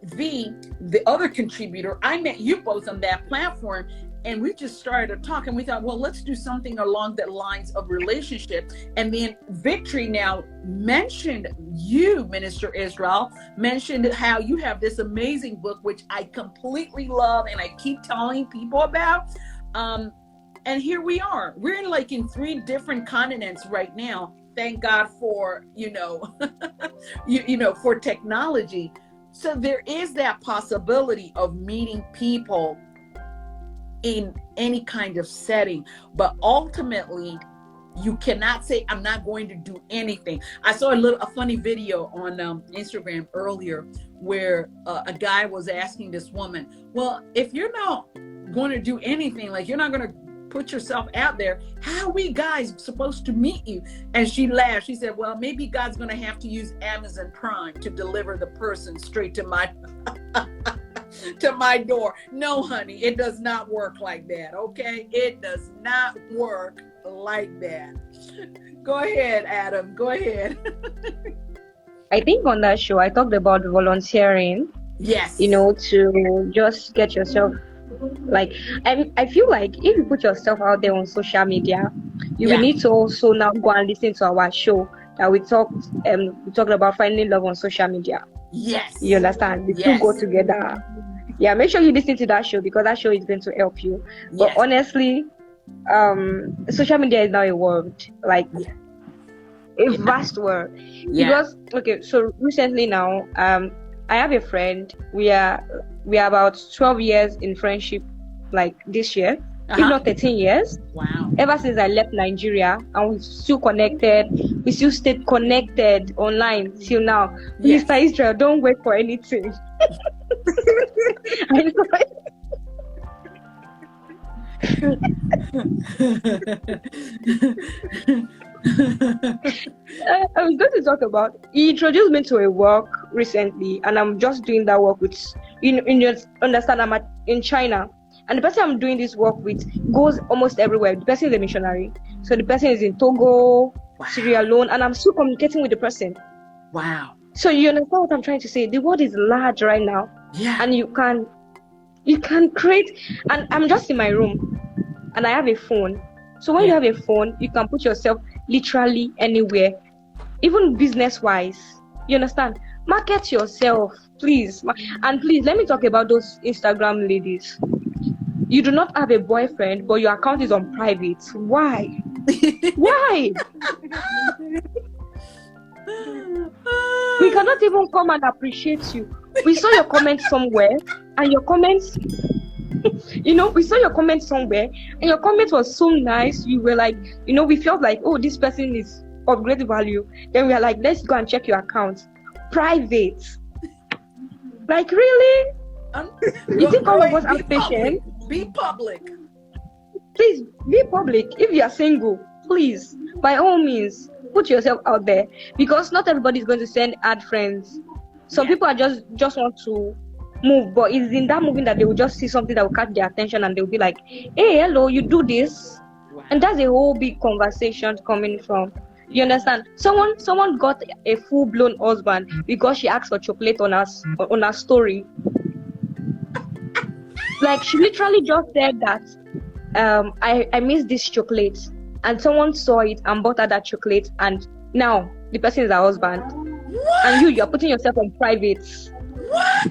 V, the other contributor. I met you both on that platform, and we just started to talk, and we thought, well, let's do something along the lines of relationship. And then Victory now mentioned you, Minister Israel, mentioned how you have this amazing book, which I completely love, and I keep telling people about. And here we are. We're like in 3 different continents right now. Thank God for, for technology. So there is that possibility of meeting people in any kind of setting. But ultimately, you cannot say, I'm not going to do anything. I saw a funny video on Instagram earlier where a guy was asking this woman, well, if you're not going to do anything, like you're not going to put yourself out there, how are we guys supposed to meet you? And she laughed. She said, well, maybe God's going to have to use Amazon Prime to deliver the person straight to my to my door. No, honey, it does not work like that. Okay, it does not work like that. Go ahead, Adam, go ahead. I think on that show I talked about volunteering. Yes. To just get yourself, like, I feel like if you put yourself out there on social media, you will need to also now go and listen to our show that we talked about finding love on social media. Yes. You understand? The two go together. Yeah, make sure you listen to that show, because that show is going to help you. But honestly, social media is now a world, like a vast world. Because so recently now, I have a friend. We are about 12 years in friendship, like this year, if not 13 years. Wow. Ever since I left Nigeria, and we're still connected. We still stayed connected online till now. Mr. Israel, don't wait for anything. I was going to talk about, he introduced me to a work recently, and I'm just doing that work with, you understand, I'm in China, and the person I'm doing this work with goes almost everywhere. The person is a missionary, so the person is in Togo, Sierra Leone, and I'm still communicating with the person. Wow. So you understand what I'm trying to say? The world is large right now. Yeah. And you can create, and I'm just in my room, and I have a phone. So when you have a phone, you can put yourself literally anywhere, even business-wise. You understand? Market yourself, please. And please, let me talk about those Instagram ladies. You do not have a boyfriend, but your account is on private. Why? Why? We cannot even come and appreciate you. We saw your comment somewhere, and your comments, we saw your comment somewhere, and your comment was so nice. You were like, we felt like, oh, this person is of great value. Then we are like, let's go and check your account. Private. Like, really? You think all of us are patient? Be public. Please, be public. If you are single, please, by all means, put yourself out there, because not everybody is going to send ad friends. Some people are just want to move, but it's in that moving that they will just see something that will catch their attention, and they'll be like, hey, hello, you do this. And that's a whole big conversation coming from, you understand? Someone got a full-blown husband because she asked for chocolate on her story. Like, she literally just said that I miss this chocolate, and someone saw it and bought her that chocolate, and now the person is her husband. What? And you're putting yourself on private. What?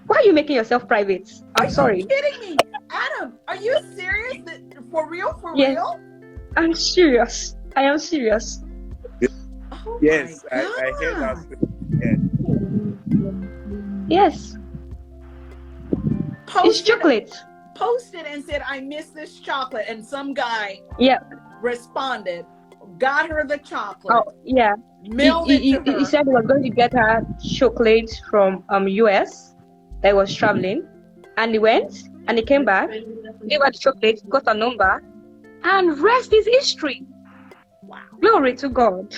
Why are you making yourself private? I'm sorry. Are you kidding me? Adam, are you serious? For real? For real? I'm serious. I am serious. Oh yes, I heard that. Yes. It's chocolate. Posted and said, I miss this chocolate, and some guy responded, got her the chocolate. Oh yeah. He said he was going to get her chocolate from US that was traveling, and he went and he came back, gave her the chocolate, got a number, and rest is history. Wow. Glory to God.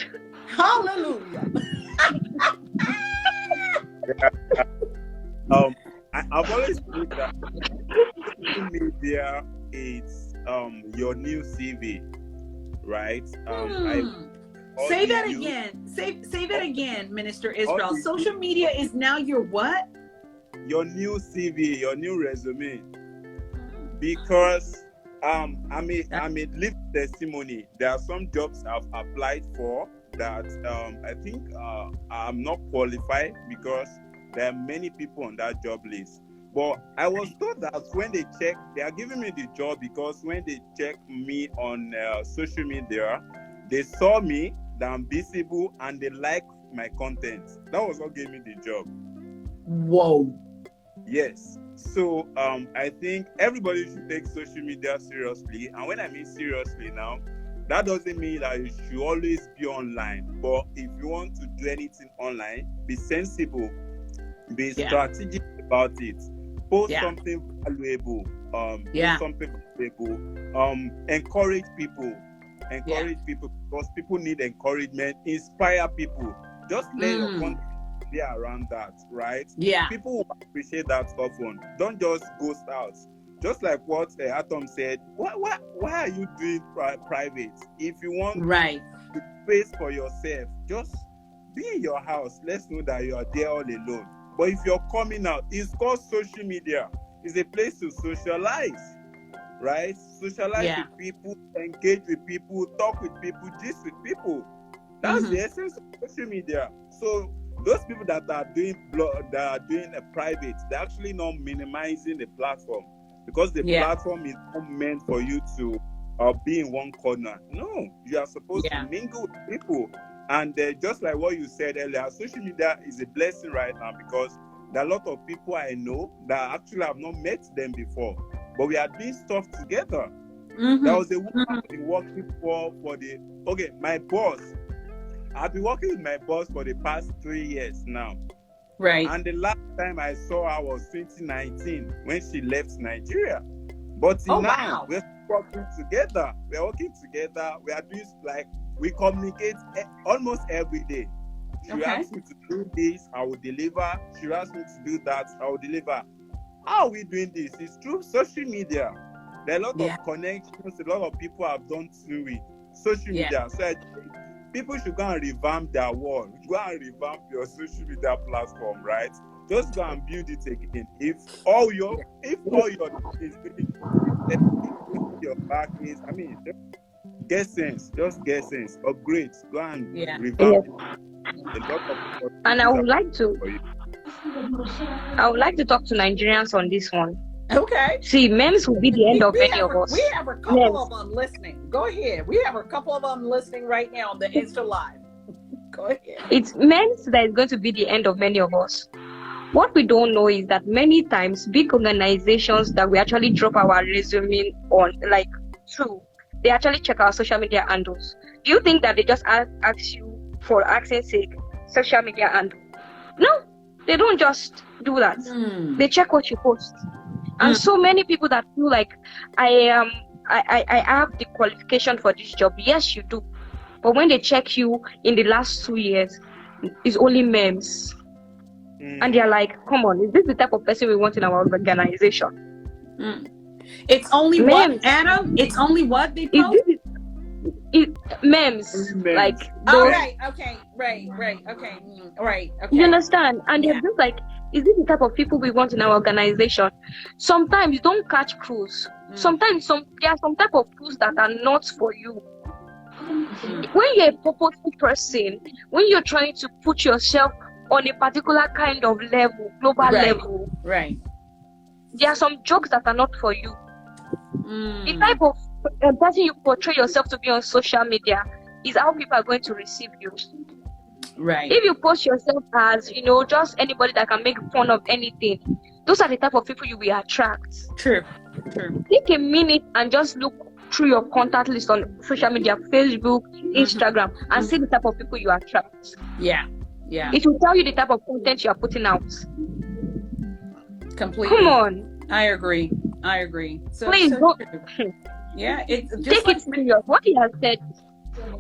Hallelujah. I've always believed that media is your new CV, right? Say that again. Say that again, Minister Israel. Social media is now your what? Your new CV, your new resume. Because I'm a living testimony. There are some jobs I've applied for that I think I'm not qualified because there are many people on that job list. But I was told that when they check, they are giving me the job because when they check me on social media, they saw me, that I'm visible, and they like my content. That was what gave me the job. Whoa. Yes. So I think everybody should take social media seriously. And when I mean seriously now, that doesn't mean that you should always be online. But if you want to do anything online, be sensible, be strategic about it. Post something valuable. Post something valuable. Encourage people. Encourage people because people need encouragement. Inspire people. Just let your content be around that, right? Yeah. People will appreciate that often. Don't just ghost out. Just like what Atom said, why are you doing private? If you want space for yourself, just be in your house. Let's know that you are there all alone. But if you're coming out, it's called social media. It's a place to socialize, right? Socialize with people, engage with people, talk with people, gist with people. That's the essence of social media. So those people that are doing a private, they're actually not minimizing the platform because the platform is not meant for you to be in one corner. No, you are supposed to mingle with people. And just like what you said earlier, social media is a blessing right now because there are a lot of people I know that actually have not met them before, but we are doing stuff together. There was a woman I've been working for my boss. I've been working with my boss for the past 3 years now. Right. And the last time I saw her was 2019 when she left Nigeria. But now we're working together. We're working together. We are doing we communicate almost every day. She asks me to do this, I will deliver. She asks me to do that, I will deliver. How are we doing this? It's through social media. There are a lot of connections, a lot of people have done through it. Social media. So I think people should go and revamp their wall. Go and revamp your social media platform, right? Just go and build it again. If all your is your back is, just get sense, upgrade, go and revamp it. A lot of and I would like to talk to Nigerians on this one. Okay. See, memes will be the end of many of us. We have a couple of them listening. Go ahead. We have a couple of them listening right now on the Insta Live. Go ahead. It's memes that is going to be the end of many of us. What we don't know is that many times big organizations that we actually drop our resume on, through, they actually check our social media handles. Do you think that they just ask you for access sake social media handle? No, they don't just do that. They check what you post. And so many people that feel like I have the qualification for this job. Yes, you do. But when they check you in the last 2 years, it's only memes. And they're like, come on, is this the type of person we want in our organization? It's only memes. What, Adam? It's only what they post? Memes. Like those... right, okay. You understand? And they're just like, is this the type of people we want in our organization? Sometimes you don't catch crews. Sometimes there are some type of crews that are not for you. When you're a purposeful person, when you're trying to put yourself on a particular kind of level, global level, there are some jokes that are not for you. The type of person you portray yourself to be on social media is how people are going to receive you. Right. If you post yourself as, just anybody that can make fun of anything, those are the type of people you will attract. True. Take a minute and just look through your contact list on social media, Facebook, Instagram, and see the type of people you attract. Yeah. It will tell you the type of content you are putting out. Completely. Come on. I agree. So, please don't. Yeah, it's just take it serious. What he has said,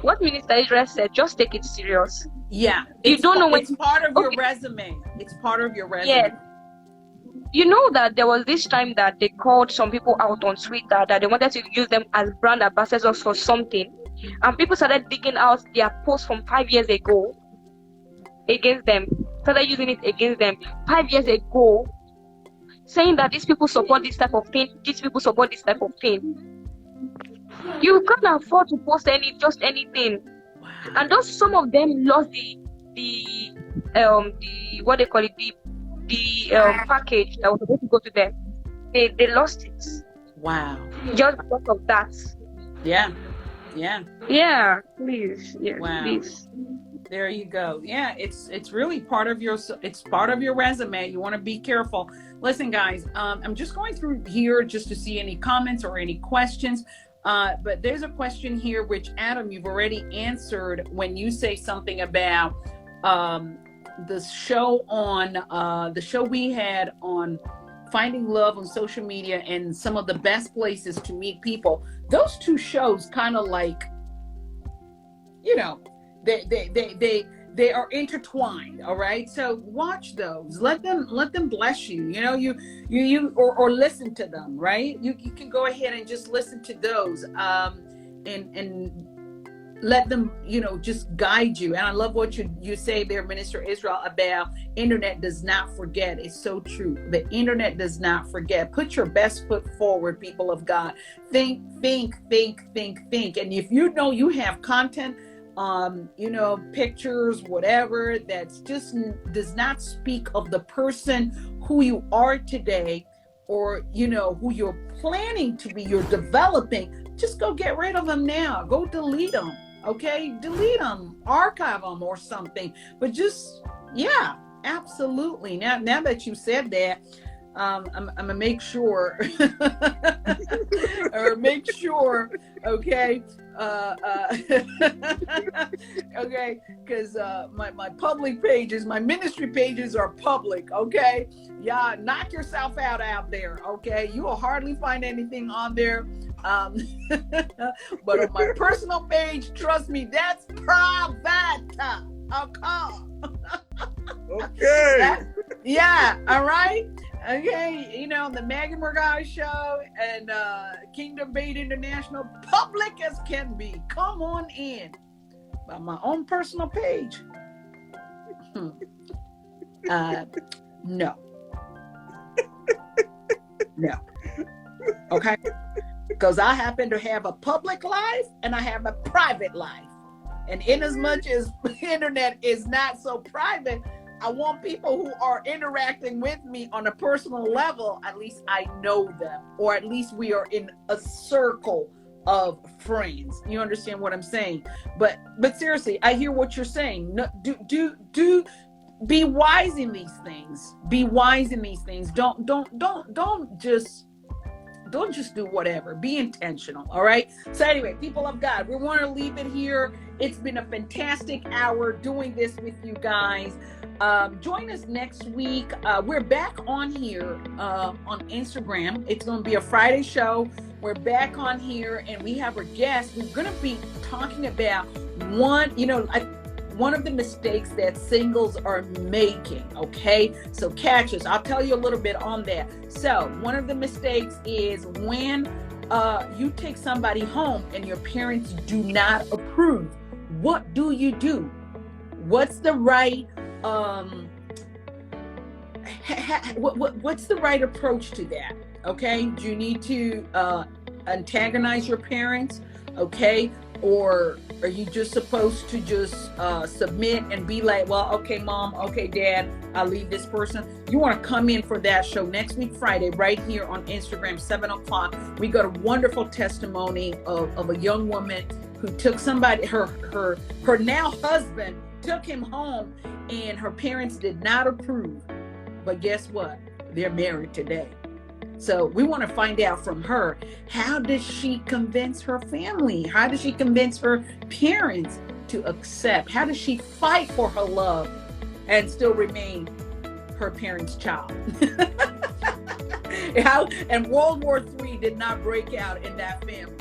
what Minister Israel said, just take it serious. Yeah, you don't know when it's part of your resume. It's part of your resume. Yes. you know that there was this time that they called some people out on Twitter that they wanted to use them as brand ambassadors for something, and people started digging out their posts from 5 years ago against them, started using it against them 5 years ago, saying that these people support this type of thing, these people support this type of thing. You can't afford to post just anything. And those, some of them lost the what they call it, the package that was supposed to go to them. They lost it. Wow. Just because of that. Yeah. Yeah, please. Yes, Wow. please. There you go. Yeah, it's really part of your resume. You want to be careful. Listen, guys, I'm just going through here just to see any comments or any questions. But there's a question here which, Adam, you've already answered when you say something about the show we had on finding love on social media and some of the best places to meet people. Those two shows kind of like, you know, they are intertwined. All right, so watch those. Let them bless you. You know, you or listen to them. Right, you can go ahead and just listen to those, and let them, you know, just guide you. And I love what you say there, Minister Israel, about internet does not forget. It's so true. The internet does not forget. Put your best foot forward, people of God. Think. And if you know you have content, you know, pictures, whatever, that's just does not speak of the person who you are today, or, you know, who you're planning to be, you're developing, just go get rid of them now. Go delete them. Okay, delete them, archive them or something. But just, yeah, absolutely. Now that you said that, I'm gonna make sure or make sure, okay, okay, because my public pages, my ministry pages are public. Okay, yeah, knock yourself out there. Okay, you will hardly find anything on there. But on my personal page, trust me, that's private. Okay. Yeah, all right. Okay, you know, the Maggie Murgai Show and Kingdom Bait International, public as can be. Come on in. But my own personal page, no. Okay, because I happen to have a public life and I have a private life, and in as much as the internet is not so private, I want people who are interacting with me on a personal level, at least I know them, or at least we are in a circle of friends. You understand what I'm saying? But seriously, I hear what you're saying. No, do be wise in these things. Be wise in these things. Don't just do whatever. Be intentional. All right. So anyway, people of God, we want to leave it here. It's been a fantastic hour doing this with you guys. Join us next week. We're back on here on Instagram. It's going to be a Friday show. We're back on here and we have our guest. We're going to be talking about one of the mistakes that singles are making. Okay, so catch us. I'll tell you a little bit on that. So one of the mistakes is when you take somebody home and your parents do not approve. What do you do? What's the right what's the right approach to that? Okay, do you need to antagonize your parents? Okay, or are you just supposed to just submit and be like, well, okay, mom, okay, dad, I'll leave this person? You want to come in for that show next week, Friday, right here on Instagram, 7 o'clock. We got a wonderful testimony of a young woman who took somebody, her now husband took him home, and her parents did not approve. But guess what? They're married today. So we want to find out from her, how does she convince her family? How does she convince her parents to accept? How does she fight for her love and still remain her parents' child? And World War III did not break out in that family.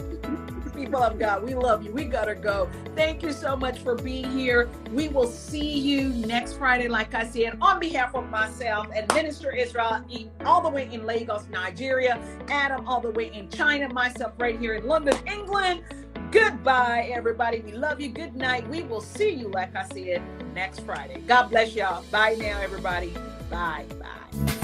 people of God. We love you. We gotta go. Thank you so much for being here. We will see you next Friday, like I said, on behalf of myself and Minister Israel, all the way in Lagos, Nigeria, Adam all the way in China, myself right here in London, England. Goodbye, everybody. We love you. Good night. We will see you, like I said, next Friday. God bless y'all. Bye now, everybody. Bye. Bye.